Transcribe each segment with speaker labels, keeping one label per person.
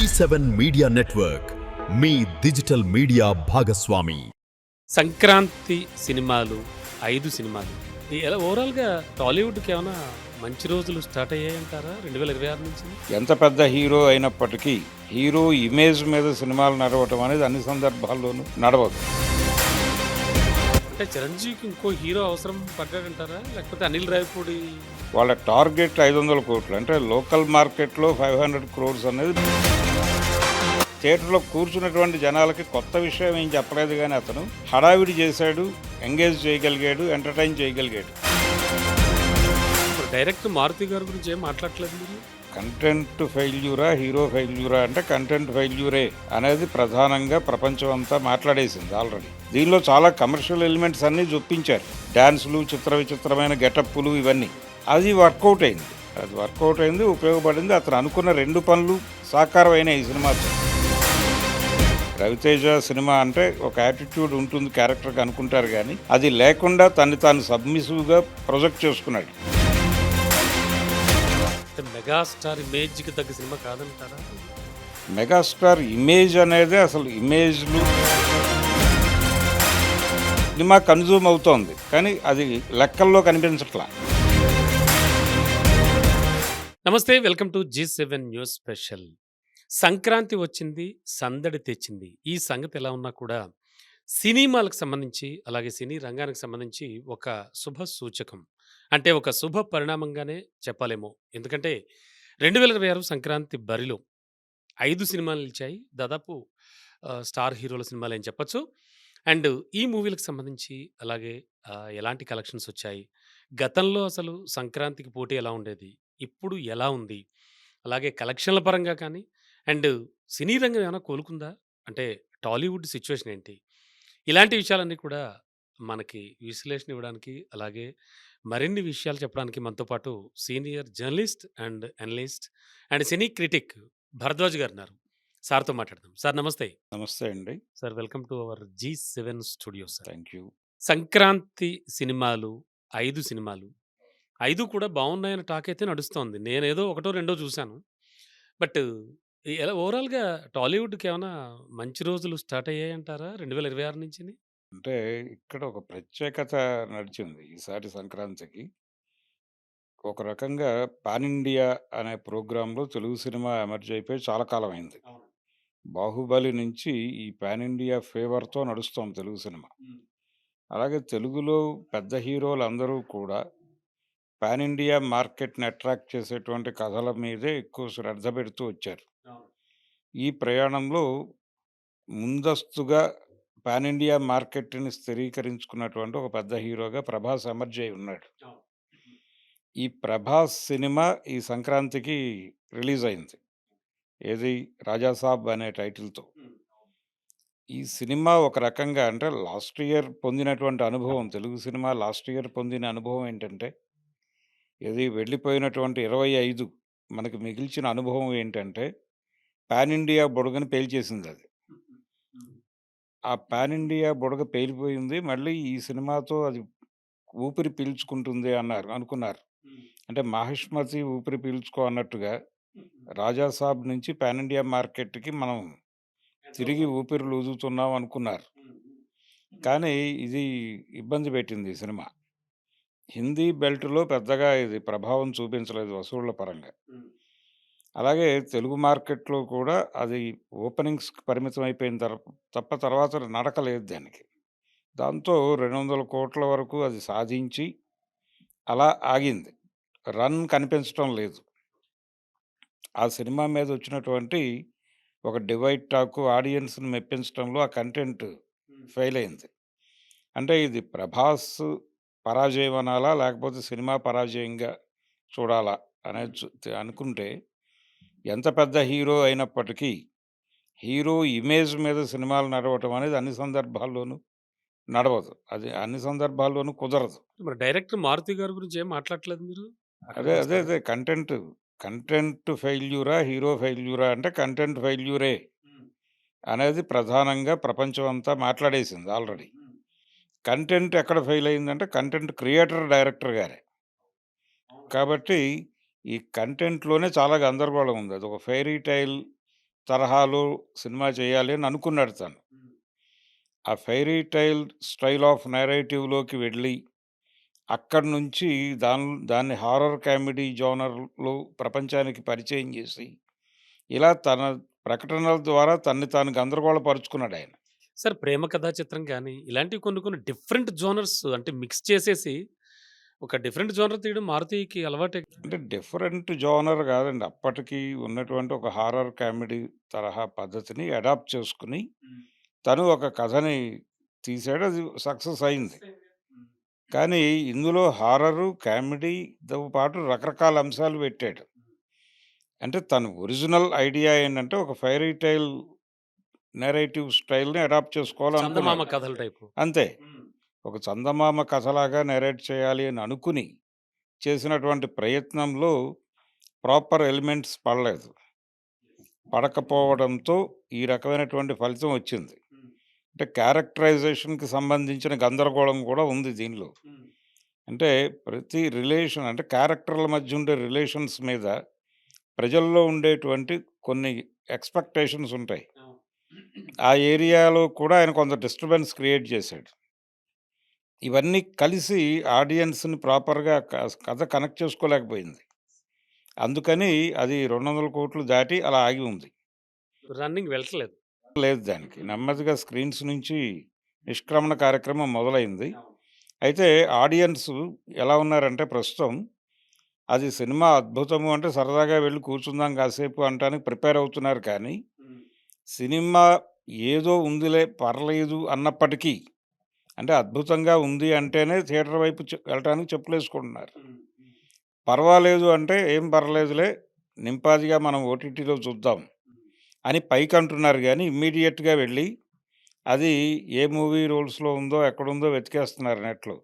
Speaker 1: G7 media network మీ digital media భాగస్వామి.
Speaker 2: సంక్రాంతి సినిమాలు 5 సినిమాలు ఎలా ఓవరాల్‌గా టాలీవుడ్‌కి ఏమైనా మంచి రోజులు స్టార్ట్ అయ్యాయంటారా 2026 నుంచి?
Speaker 3: ఎంత పెద్ద హీరో అయినప్పటికీ హీరో ఇమేజ్ మీద సినిమాలు నడవటం అనేది అన్ని సందర్భాల్లోనూ నడవదు.
Speaker 2: అంటే చిరంజీవికి ఇంకో హీరో అవసరం పడ్డాడంటారా? లేకపోతే అనిల్ రావిపూడి
Speaker 3: వాళ్ళ టార్గెట్ 500 కోట్లు, అంటే లోకల్ మార్కెట్లో 500 క్రోర్స్ అనేది. థియేటర్లో కూర్చున్నటువంటి జనాలకి కొత్త విషయం ఏం చెప్పలేదు, కానీ అతను హడావిడి చేశాడు, ఎంగేజ్ చేయగలిగాడు, ఎంటర్టైన్ చేయగలిగాడు.
Speaker 2: డైరెక్ట్ మారుతి గారి గురించి ఏం మాట్లాడట్లేదు మీరు?
Speaker 3: కంటెంట్ ఫెయిల్యూరా, హీరో ఫెయిల్యూరా అంటే కంటెంట్ ఫెయిల్యూరే అనేది ప్రధానంగా ప్రపంచం అంతా మాట్లాడేసింది ఆల్రెడీ. దీనిలో చాలా కమర్షియల్ ఎలిమెంట్స్ అన్నీ చూపించారు, డ్యాన్సులు, విచిత్రమైన గెటప్పులు, ఇవన్నీ. అది వర్కౌట్ అయింది, ఉపయోగపడింది. అతను అనుకున్న 2 పనులు సాకారమైన ఈ సినిమాతో. రవితేజ సినిమా అంటే ఒక యాటిట్యూడ్ ఉంటుంది క్యారెక్టర్కి అనుకుంటారు, కానీ అది లేకుండా తాను సబ్మిసివ్గా ప్రొజెక్ట్ చేసుకున్నాడు.
Speaker 2: మెగాస్టార్ ఇమేజ్కి తగ్గ సినిమా కాదంటారా?
Speaker 3: మెగాస్టార్ ఇమేజ్ అనేది అసలు ఇమేజ్లు సినిమా కన్జ్యూమ్ అవుతోంది, కానీ అది లెక్కల్లో కనిపించట్లా.
Speaker 2: నమస్తే, welcome to G7 news special. Sankranti వచ్చింది, సందడి తెచ్చింది. ఈ సంగతి ఎలా ఉన్నా కూడా సినిమాలకు సంబంధించి, అలాగే సినీ రంగానికి సంబంధించి ఒక శుభ సూచకం, అంటే ఒక శుభ పరిణామంగానే చెప్పాలేమో. ఎందుకంటే 2026 సంక్రాంతి బరిలో 5 సినిమాలు నిలిచాయి. దాదాపు స్టార్ హీరోల సినిమాలు అని చెప్పొచ్చు. అండ్ ఈ మూవీలకు సంబంధించి అలాగే ఎలాంటి కలెక్షన్స్ వచ్చాయి, గతంలో అసలు సంక్రాంతికి పోటీ ఎలా ఉండేది, ఇప్పుడు ఎలా ఉంది, అలాగే కలెక్షన్ల పరంగా కానీ, అండ్ సినీ రంగం ఏమైనా కోలుకుందా, అంటే టాలీవుడ్ సిచ్యువేషన్ ఏంటి, ఇలాంటి విషయాలన్నీ కూడా మనకి విశ్లేషణ ఇవ్వడానికి, అలాగే మరిన్ని విషయాలు చెప్పడానికి మనతో పాటు senior journalist and analyst and cine critic Bharadwaj గారు ఉన్నారు. సార్తో మాట్లాడదాం. సార్ నమస్తే.
Speaker 3: నమస్తే అండి.
Speaker 2: Sir welcome to our G7 studio. Sir
Speaker 3: thank you.
Speaker 2: Sankranti సినిమాలు 5 సినిమాలు 5 కూడా బాగున్నాయని టాక్ అయితే నడుస్తోంది. నేనేదో ఒకటో రెండో చూశాను. బట్ ఎలా ఓవరాల్‌గా టాలీవుడ్‌కి ఏమైనా మంచి రోజులు స్టార్ట్ అయ్యాయంటారా 2026 నుంచిని?
Speaker 3: అంటే ఇక్కడ ఒక ప్రత్యేకత నడిచింది ఈసారి సంక్రాంతికి. ఒక రకంగా పాన్ ఇండియా అనే ప్రోగ్రాంలో తెలుగు సినిమా ఎమర్జ్ అయిపోయి చాలా కాలం అయింది.
Speaker 2: అవును.
Speaker 3: 'బాహుబలి' నుంచి ఈ పాన్ ఇండియా ఫేవర్‌తో నడుస్తోంది తెలుగు సినిమా. అలాగే తెలుగులో పెద్ద హీరోలందరూ కూడా పాన్ ఇండియా మార్కెట్‌ని అట్రాక్ట్ చేసేటువంటి కథల మీదే ఎక్కువ శ్రద్ధ పెడుతూ వచ్చారు.
Speaker 2: అవును.
Speaker 3: ఈ ప్రయాణంలో ముందస్తుగా పాన్ ఇండియా మార్కెట్‌ని స్థిరీకరించుకున్నటువంటి ఒక పెద్ద హీరోగా 'ప్రభాస్' ఎమర్జ్ అయి ఉన్నాడు.
Speaker 2: అవును.
Speaker 3: ఈ 'ప్రభాస్' సినిమా ఈ సంక్రాంతికి రిలీజ్ అయింది. ఏది 'రాజాసాబ్' అనే టైటిల్‌తో. ఈ సినిమా ఒక రకంగా అంటే లాస్ట్ ఇయర్ పొందినటువంటి అనుభవం, తెలుగు సినిమా లాస్ట్ ఇయర్ పొందిన అనుభవం ఏంటంటే, ఏది వెళ్ళిపోయినటువంటి 25 మనకు మిగిల్చిన అనుభవం ఏంటంటే, పాన్ ఇండియా బుడగని పేల్చేసిందది. ఆ పాన్ ఇండియా బుడగ పేలిపోయింది. మళ్ళీ ఈ సినిమాతో అది ఊపిరి పీల్చుకుంటుంది అనుకున్నారు. అంటే 'మాహిష్మతి' ఊపిరి పీల్చుకో అన్నట్టుగా 'రాజాసాబ్' నుంచి పాన్ ఇండియా మార్కెట్‌కి మనం తిరిగి ఊపిరులూదుతున్నాం అనుకున్నారు. కానీ ఇది ఇబ్బంది పెట్టింది ఈ సినిమా. హిందీ బెల్ట్‌లో పెద్దగా ఇది ప్రభావం చూపించలేదు వసూళ్ల పరంగా. అలాగే తెలుగు మార్కెట్‌లో కూడా అది ఓపెనింగ్స్‌కి పరిమితం అయిపోయిన తప్ప తర్వాత నడక లేదు దానికి. దాంతో 200 కోట్ల వరకు అది సాధించి అలా ఆగింది. రన్ కనిపించటం లేదు. ఆ సినిమా మీద వచ్చినటువంటి ఒక డివైడ్ టాక్ ఆడియన్స్‌ని మెప్పించటంలో ఆ కంటెంట్ ఫెయిల్ అయింది. అంటే ఇది 'ప్రభాస్' పరాజయం అనాలా? లేకపోతే సినిమా పరాజయంగా చూడాలా? అనేది అనుకుంటే, ఎంత పెద్ద హీరో అయినప్పటికీ హీరో ఇమేజ్ మీద సినిమాలు నడవటం అనేది అన్ని సందర్భాల్లోనూ నడవదు. అది అన్ని సందర్భాల్లోనూ కుదరదు.
Speaker 2: మరి డైరెక్టర్ మారుతి గారి గురించి ఏం మాట్లాడట్లేదు మీరు?
Speaker 3: అదే కంటెంట్ ఫెయిల్యూరా, హీరో ఫెయిల్యూరా అంటే కంటెంట్ ఫెయిల్యూరే అనేది ప్రధానంగా ప్రపంచం అంతా మాట్లాడేసింది ఆల్రెడీ. కంటెంట్ ఎక్కడ ఫెయిల్ అయిందంటే కంటెంట్ క్రియేటర్, డైరెక్టర్ గారే. కాబట్టి ఈ కంటెంట్‌లోనే చాలా గందరగోళం ఉంది. అదొక ఫెయిరీ టైల్ తరహాలో సినిమా చేయాలి అని అనుకున్నాడు తను. ఆ ఫెయిరీ టైల్ స్టైల్ ఆఫ్ నేరేటివ్‌లోకి వెళ్ళి, అక్కడి నుంచి దాన్ని హారర్ కామెడీ జోనర్‌లో ప్రపంచానికి పరిచయం చేసి, ఇలా తన ప్రకటనల ద్వారా తనని తాను గందరగోళపరుచుకున్నాడాయన.
Speaker 2: సార్ 'ప్రేమ కథా చిత్రం' గాని, ఇలాంటివి కొన్ని కొన్ని డిఫరెంట్ జోనర్స్ అంటే మిక్స్ చేసేసి, ఒక డిఫరెంట్ జోనర్ తీయడం మారుతికి అలవాటే.
Speaker 3: అంటే డిఫరెంట్ జోనర్ కాదండి. అప్పటికి ఉన్నటువంటి ఒక హారర్ కామెడీ తరహా పద్ధతిని అడాప్ట్ చేసుకొని, తను ఒక కథని తీసాడు. అది సక్సెస్ అయింది. కానీ ఇందులో హారరు, కామెడీతో పాటు రకరకాల అంశాలు పెట్టాడు. అంటే తను ఒరిజినల్ ఐడియా ఏంటంటే ఒక ఫెయిరీ టైల్ నేరేటివ్ స్టైల్‌ని అడాప్ట్
Speaker 2: చందమామ
Speaker 3: చేసుకోవాలనుకున్నాడు.
Speaker 2: కథల టైపు.
Speaker 3: అంతే. ఒక చందమామ కథలాగా నేరేట్ చేయాలి అని అనుకుని చేసినటువంటి ప్రయత్నంలో ప్రాపర్ ఎలిమెంట్స్ పడలేదు. పడకపోవడంతో ఈ రకమైనటువంటి ఫలితం వచ్చింది. అంటే క్యారెక్టరైజేషన్‌కి సంబంధించిన గందరగోళం కూడా ఉంది దీనిలో. అంటే ప్రతి రిలేషన్ అంటే క్యారెక్టర్ల మధ్య ఉండే రిలేషన్స్ మీద ప్రజల్లో ఉండేటువంటి కొన్ని ఎక్స్‌పెక్టేషన్స్ ఉంటాయి. ఆ ఏరియాలో కూడా ఆయన కొంత డిస్టర్బెన్స్ క్రియేట్ చేశాడు. ఇవన్నీ కలిసి ఆడియన్స్‌ని ప్రాపర్‌గా కథ కనెక్ట్ చేసుకోలేకపోయింది. అందుకని అది 200,00,00,000 దాటి అలా ఆగి ఉంది.
Speaker 2: రన్నింగ్ వెళ్ళట్లేదు.
Speaker 3: లేదు దానికి. నెమ్మదిగా స్క్రీన్స్ నుంచి నిష్క్రమణ కార్యక్రమం మొదలైంది. అయితే ఆడియన్స్ ఎలా ఉన్నారంటే ప్రస్తుతం అది సినిమా అద్భుతము అంటే సరదాగా వెళ్లి కూర్చుందాం కాసేపు అనటానికి ప్రిపేర్ అవుతున్నారు కానీ, సినిమా ఏదో ఉందిలే పర్లేదు అన్నప్పటికీ అంటే అద్భుతంగా ఉంది అంటేనే థియేటర్ వైపు వెళ్ళటానికి చెప్పులేసుకుంటున్నారు. పర్వాలేదు అంటే ఏం పర్లేదులే నింపాదిగా మనం ఓటీటీలో చూద్దాం అని పైకంటున్నారు గానీ, ఇమ్మీడియేట్‌గా వెళ్ళి అది ఏ మూవీ రూల్స్‌లో ఉందో, ఎక్కడుందో వెతికేస్తున్నారు నెట్‌లో.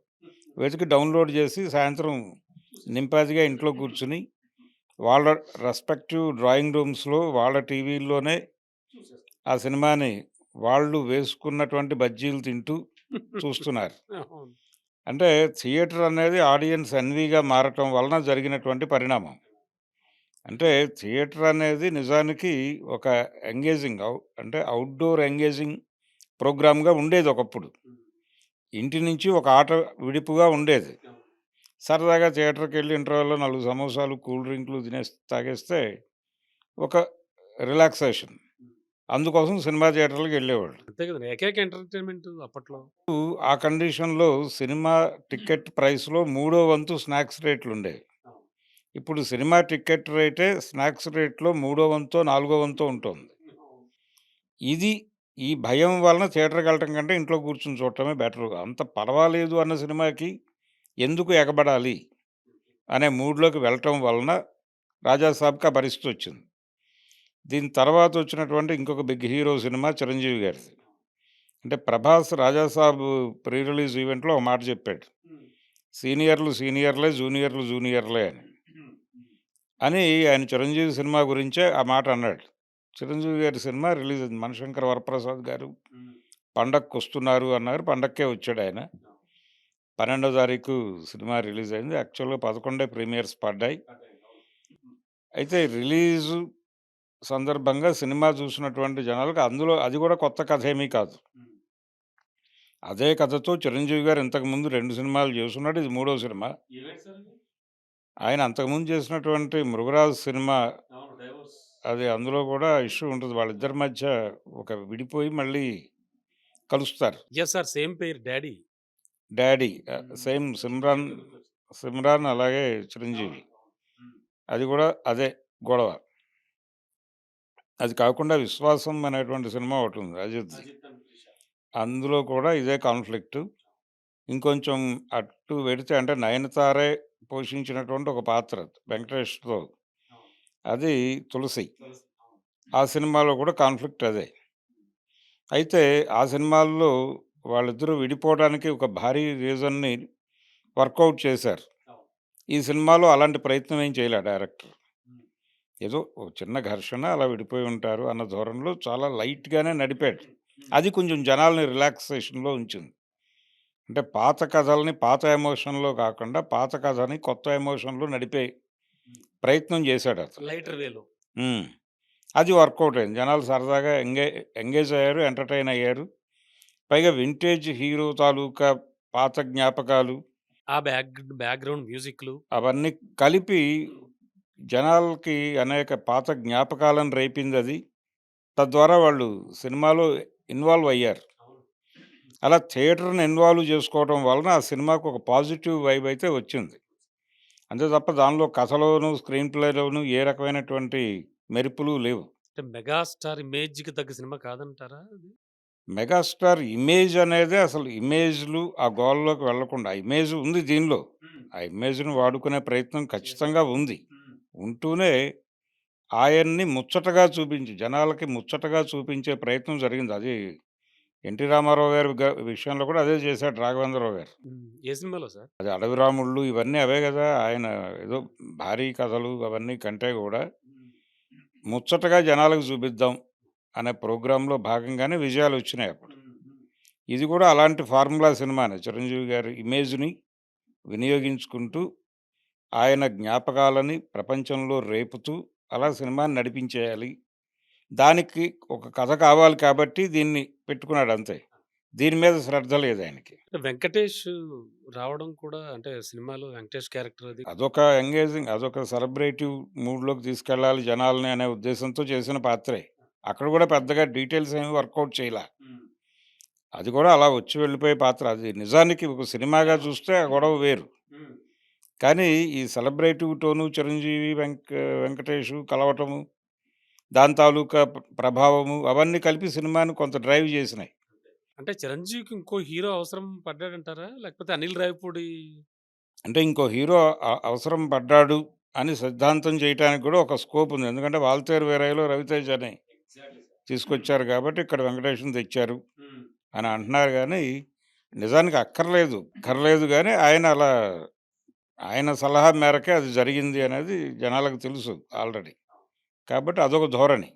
Speaker 3: వెతికి డౌన్‌లోడ్ చేసి సాయంత్రం నింపాదిగా ఇంట్లో కూర్చొని, వాళ్ళ రెస్పెక్టివ్ డ్రాయింగ్ రూమ్స్‌లో వాళ్ళ టీవీల్లోనే ఆ సినిమాని వాళ్ళు వేసుకున్నటువంటి బజ్జీలు తింటూ చూస్తున్నారు.
Speaker 2: అవును.
Speaker 3: అంటే థియేటర్ అనేది ఆడియన్స్ ఎన్వీగా మారటం వలన జరిగినటువంటి పరిణామం. అంటే థియేటర్ అనేది నిజానికి ఒక ఎంగేజింగ్ అంటే ఔట్‌డోర్ ఎంగేజింగ్ ప్రోగ్రామ్‌గా ఉండేది ఒకప్పుడు. ఇంటి నుంచి ఒక ఆట విడిపుగా ఉండేది. సరదాగా థియేటర్‌కెళ్ళి ఇంటర్వెల్‌లో 4 సమోసాలు, కూల్ డ్రింకులు తాగేస్తే ఒక రిలాక్సేషన్. అందుకోసం సినిమా థియేటర్‌లకెళ్ళేవాళ్ళు.
Speaker 2: అంతే కదండీ. ఏకైక ఎంటర్‌టైన్‌మెంట్ అప్పట్లో.
Speaker 3: ఆ కండిషన్‌లో సినిమా టికెట్ ప్రైస్‌లో మూడో వంతు స్నాక్స్ రేట్లుండేవి. ఇప్పుడు సినిమా టికెట్ రేటే స్నాక్స్ రేట్‌లో మూడో వంతో, నాలుగో వంతో ఉంటోంది. ఇది ఈ భయం వలన థియేటర్‌కెళ్ళటం కంటే ఇంట్లో కూర్చొని చూడటమే బెటరు. అంత పర్వాలేదు అన్న సినిమాకి ఎందుకు ఎగబడాలి అనే మూడ్‌లోకి వెళ్ళటం వలన 'రాజా సాబ్‌కి' ఆ పరిస్థితొచ్చింది. దీని తర్వాత వచ్చినటువంటి ఇంకొక బిగ్ హీరో సినిమా 'చిరంజీవి' గారిది. అంటే 'ప్రభాస్' 'రాజా సాబ్' ప్రీ రిలీజ్ ఈవెంట్‌లో ఒక మాట చెప్పాడు. సీనియర్లు సీనియర్లే, జూనియర్లు జూనియర్లే అని. అని ఆయన 'చిరంజీవి' సినిమా గురించే ఆ మాట అన్నాడు. 'చిరంజీవి' గారి సినిమా రిలీజ్ అయింది. 'మణిశంకర్ వరప్రసాద్' గారు పండగకొస్తున్నారు అన్నారు. పండగకే వచ్చాడాయన. 12వ తారీఖు సినిమా రిలీజ్ అయింది. యాక్చువల్‌గా 11 ప్రీమియర్స్ పడ్డాయి. అయితే రిలీజు సందర్భంగా సినిమా చూసినటువంటి జనాలకు అందులో అది కూడా కొత్త కథేమీ కాదు. అదే కథతో 'చిరంజీవి' గారు ఇంతకుముందు 2 సినిమాలు చేసున్నాడు. ఇది మూడో సినిమా. ఆయన అంతకుముందు చేసినటువంటి 'మృగరాజ్' సినిమా అది అందులో కూడా ఇష్యూ ఉంటది. వాళ్ళిద్దరి మధ్య ఒక విడిపోయి మళ్ళీ కలుస్తారు.
Speaker 2: Yes sir. సేమ్ పేరు డాడీ.
Speaker 3: డాడీ సేమ్ సిమ్రాన్ అలాగే చిరంజీవి. అది కూడా అదే గొడవ. అది కాకుండా 'విశ్వాసం' అనేటువంటి సినిమా ఒకటుంది అజిత్‌ది. అందులో కూడా ఇదే కాన్‌ఫ్లిక్టు. ఇంకొంచెం అటు వెడితే అంటే 'నయనతారే' పోషించినటువంటి ఒక పాత్ర వెంకటేష్‌తో. అది 'తులసి.' ఆ సినిమాలో కూడా కాన్‌ఫ్లిక్ట్ అదే. అయితే ఆ సినిమాల్లో వాళ్ళిద్దరూ విడిపోవడానికి ఒక భారీ రీజన్‌ని వర్కౌట్ చేశారు. ఈ సినిమాలో అలాంటి ప్రయత్నం ఏం చేయలే డైరెక్టర్. ఏదో ఒక చిన్న ఘర్షణ అలా విడిపోయి ఉంటారు అన్న ధోరణిలో చాలా లైట్‌గానే నడిపాడు. అది కొంచెం జనాల్ని రిలాక్సేషన్‌లో ఉంచింది. అంటే పాత కథల్ని పాత ఎమోషన్‌లో కాకుండా పాత కథని కొత్త ఎమోషన్‌లో నడిపే ప్రయత్నం చేశాడతను.
Speaker 2: లైటర్ వేలో.
Speaker 3: హ్మ్. అది వర్కౌట్ అయింది. జనాలు సరదాగా ఎంగేజ్ అయ్యారు, ఎంటర్‌టైన్ అయ్యారు. పైగా వింటేజ్ హీరో తాలూకా పాత జ్ఞాపకాలు
Speaker 2: ఆ బ్యాక్‌గ్రౌండ్ మ్యూజిక్‌లు.
Speaker 3: అవన్నీ కలిపి జనాలకి అనేక పాత జ్ఞాపకాలను రేపిందది. తద్వారా వాళ్ళు సినిమాలో ఇన్వాల్వ్ అయ్యారు.
Speaker 2: అవును.
Speaker 3: అలా థియేటర్‌ని ఇన్వాల్వ్ చేసుకోవడం వలన ఆ సినిమాకు ఒక పాజిటివ్ వైబ్ అయితే వచ్చింది. అంతే తప్ప దానిలో కథలోను, స్క్రీన్ ప్లేలోను ఏ రకమైనటువంటి మెరుపులు లేవు.
Speaker 2: అంటే 'మెగాస్టార్' ఇమేజ్‌కి తగ్గ సినిమా కాదంటారా అది?
Speaker 3: మెగాస్టార్ ఇమేజ్ అనేదే అసలు ఇమేజ్‌లు ఆ గోలలోకి వెళ్ళకుండా, ఆ ఇమేజ్ ఉంది దీనిలో.
Speaker 2: హ్మ్.
Speaker 3: ఆ ఇమేజ్‌ని వాడుకునే ప్రయత్నం
Speaker 2: చేశారు.
Speaker 3: ఖచ్చితంగా ఉంది.
Speaker 2: హ్మ్.
Speaker 3: ఉంటూనే ఆయన్ని ముచ్చటగా చూపించి, జనాలకి ముచ్చటగా చూపించే ప్రయత్నం జరిగింది. అది ఎన్టీ రామారావు గారి విషయంలో కూడా అదే చేశాడు రాఘవేంద్రరావు గారు.
Speaker 2: హ్మ్. ఏ సినిమాలో సార్?
Speaker 3: అది 'అడవి రాముళ్ళు' ఇవన్నీ అవే గదా! ఆయన ఏదో భారీ కథలు అవన్నీ కంటే గూడా
Speaker 2: హ్మ్.
Speaker 3: ముచ్చటగా జనాలకు చూపిద్దాం అనే ప్రోగ్రామ్‌లో భాగంగానే విజయాలొచ్చినాయి అప్పుడు.
Speaker 2: హ్మ్. హ్మ్.
Speaker 3: ఇది కూడా అలాంటి ఫార్ములా సినిమానే. చిరంజీవి గారి ఇమేజ్‌ని వినియోగించుకుంటూ, ఆయన జ్ఞాపకాలని ప్రపంచంలో రేపుతూ, అలా సినిమాని నడిపించేయాలి. దానికి ఒక కథ కావాలి కాబట్టి దీన్ని పెట్టుకున్నాడంతే. దీని మీద శ్రద్ధ లేదాయనకి.
Speaker 2: అంటే 'వెంకటేష్' రావడం కూడా అంటే సినిమాలో 'వెంకటేష్' క్యారెక్టర్ అది.
Speaker 3: అదొక ఎంగేజింగ్, అదొక సెలబ్రేటివ్ మూడ్‌లోకి తీసుకెళ్ళాలి జనాల్ని అనే ఉద్దేశంతో చేసిన పాత్రే. అక్కడ కూడా పెద్దగా డీటెయిల్స్ ఏమి వర్కౌట్ చేయలా.
Speaker 2: హ్మ్.
Speaker 3: అది కూడా అలా వచ్చి వెళ్ళిపోయే పాత్ర. అది నిజానికి ఒక సినిమాగా చూస్తే ఆ గొడవ వేరు.
Speaker 2: హ్మ్.
Speaker 3: కానీ ఈ సెలబ్రేటివ్ టోను చిరంజీవి, వెంకటేషు కలవటము, దాని తాలూకా ప్రభావము అవన్నీ కలిపి సినిమాని కొంత డ్రైవ్ చేసినాయి.
Speaker 2: అంటే 'చిరంజీవికి' ఇంకో హీరో అవసరం పడ్డాడంటారా? లేకపోతే 'అనిల్ రావిపూడి'?
Speaker 3: అంటే ఇంకో హీరో అవసరం పడ్డాడు అని సిద్ధాంతం చేయటానికి కూడా ఒక స్కోప్ ఉంది. ఎందుకంటే 'వాల్తేరు వీరయ్యలో' రవితేజని
Speaker 2: ఎగ్జాక్ట్‌లీ సార్.
Speaker 3: తీసుకొచ్చారు కాబట్టి ఇక్కడ వెంకటేష్‌ని తెచ్చారు
Speaker 2: హ్మ్.
Speaker 3: అని అంటున్నారు గానీ, నిజానికి అక్కర్లేదు. అక్కర్లేదు గానీ ఆయన సలహా మేరకే అది జరిగింది అనేది జనాలకు తెలుసు ఆల్రెడీ. కాబట్టి అదొక ధోరణి.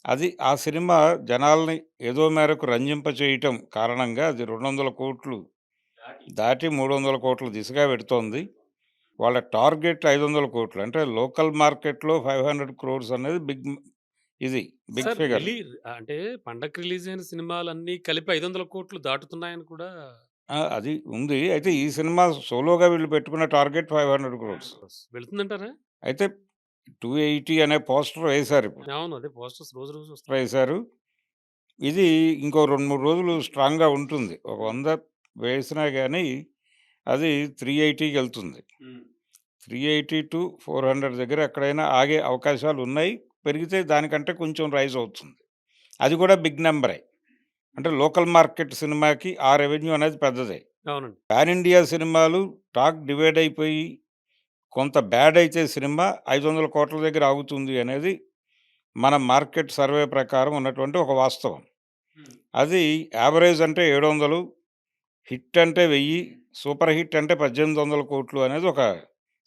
Speaker 3: అది ఆ సినిమా జనాల్ని ఏదో మేరకు రంజింపచేయటం కారణంగా అది 200,00,00,000 దాటి 300,00,00,000 దిశగా వెడుతోంది. వాళ్ళ టార్గెట్ 500,00,00,000 అంటే లోకల్ మార్కెట్‌లో 500 క్రోర్స్ అనేది ఇది బిగ్
Speaker 2: సార్
Speaker 3: ఫిగర్.
Speaker 2: అంటే పండగకి రిలీజ్ అయిన సినిమాలన్నీ కలిపి 500,00,00,000 దాటుతున్నాయని కూడా
Speaker 3: అది ఉంది. అయితే ఈ సినిమా సోలోగా వీళ్ళు పెట్టుకున్న టార్గెట్ 500 క్రోర్స్.
Speaker 2: వెళ్తుందంటారా?
Speaker 3: అయితే 280 అనే పోస్టర్ వేశారిప్పుడు.
Speaker 2: అవును. అదే పోస్టర్స్ రోజు రోజు వస్తున్నాయి.
Speaker 3: వేశారు. ఇది ఇంకో 2, 3 రోజులు స్ట్రాంగ్‌గా ఉంటుంది. ఒక 100 వేసినా గాని అది 380కెళ్తుంది.
Speaker 2: హ్మ్.
Speaker 3: 380-400 దగ్గర ఎక్కడైనా ఆగే అవకాశాలున్నాయి. పెరిగితే దానికంటే కొంచెం రైజ్ అవుతుంది. అది కూడా బిగ్ నంబరే. అంటే లోకల్ మార్కెట్ సినిమాకి ఆ రెవెన్యూ అనేది పెద్దదే.
Speaker 2: అవునండి.
Speaker 3: పాన్ ఇండియా సినిమాలు టాక్ డివైడ్ అయిపోయి కొంత బ్యాడ్ అయితే సినిమా 500,00,00,000 దగ్గర ఆగుతుంది అనేది మన మార్కెట్ సర్వే ప్రకారం ఉన్నటువంటి ఒక వాస్తవం.
Speaker 2: హ్మ్.
Speaker 3: అది యావరేజ్ అంటే 700, హిట్ అంటే 1000, సూపర్ హిట్ అంటే 1800,00,00,000 అనేది ఒక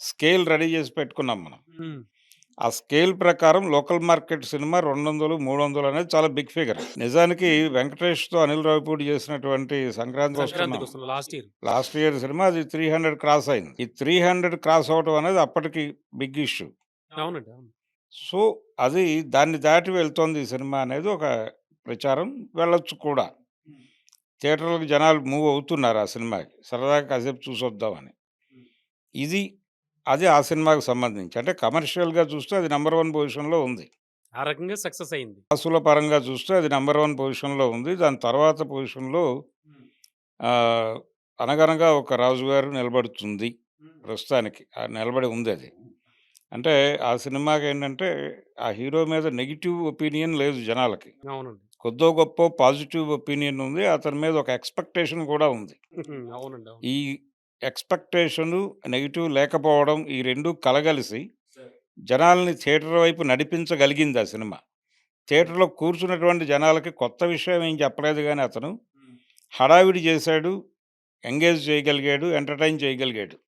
Speaker 3: స్కేల్ రెడీ చేసి పెట్టుకున్నాం మనం.
Speaker 2: హ్మ్.
Speaker 3: ఆ స్కేల్ ప్రకారం లోకల్ మార్కెట్ సినిమా 200, 300 అనేది చాలా బిగ్ ఫిగర్. నిజానికి 'వెంకటేష్‌తో' అనిల్ రావిపూడి చేసినటువంటి 'సంక్రాంతికొస్తున్నాం'
Speaker 2: సంక్రాంతికొస్తున్నాం లాస్ట్ ఇయర్.
Speaker 3: లాస్ట్ ఇయర్ సినిమా అది 300 క్రాస్ అయింది. ఈ 300 క్రాస్ అవ్వటం అనేది అప్పటికి బిగ్ ఇష్యూ.
Speaker 2: అవునండి. అవును.
Speaker 3: సో, అది దాన్ని దాటి వెళ్తోంది ఈ సినిమా అనేది ఒక ప్రచారం. వెళ్ళొచ్చు కూడా.
Speaker 2: హ్మ్.
Speaker 3: థియేటర్‌లకి జనాలు మూవ్ అవుతున్నారు ఆ సినిమాకి. సరదాగా కాసేపు చూసొద్దామని.
Speaker 2: హ్మ్.
Speaker 3: ఇది అది ఆ సినిమాకి సంబంధించి. అంటే కమర్షియల్‌గా చూస్తే అది నంబర్ 1 పొజిషన్‌లో ఉంది.
Speaker 2: ఆ రకంగా సక్సెస్ అయింది.
Speaker 3: కాసుల పరంగా చూస్తే అది నంబర్ 1 పొజిషన్‌లో ఉంది. దాని తర్వాత పొజిషన్‌లో
Speaker 2: హ్మ్.
Speaker 3: ఆహ్, 'అనగనగా ఒక రాజుగారు' నిలబడుతుంది.
Speaker 2: హ్మ్.
Speaker 3: ప్రస్తుతానికి. నిలబడి ఉందది. అంటే ఆ సినిమాకేంటంటే ఆ హీరో మీద నెగెటివ్ ఒపీనియన్ లేదు జనాలకి.
Speaker 2: అవునండి.
Speaker 3: కొద్దో గొప్పో పాజిటివ్ ఒపీనియన్ ఉంది. అతని మీద ఒక ఎక్స్‌పెక్టేషన్ కూడా ఉంది.
Speaker 2: అవునండి. అవును.
Speaker 3: ఈ ఎక్స్‌పెక్టేషను, నెగెటివ్ లేకపోవడం ఈ 2 కలగలిసి
Speaker 2: సరే.
Speaker 3: జనాల్ని థియేటర్ వైపు నడిపించగలిగింది ఆ సినిమా.
Speaker 2: అవును.
Speaker 3: థియేటర్‌లో కూర్చున్నటువంటి జనాలకి కొత్త విషయం ఏం చెప్పలేదు గానీ అతను.
Speaker 2: హ్మ్.
Speaker 3: హడావిడి చేశాడు, ఎంగేజ్ చేయగలిగాడు, ఎంటర్‌టైన్ చేయగలిగాడు.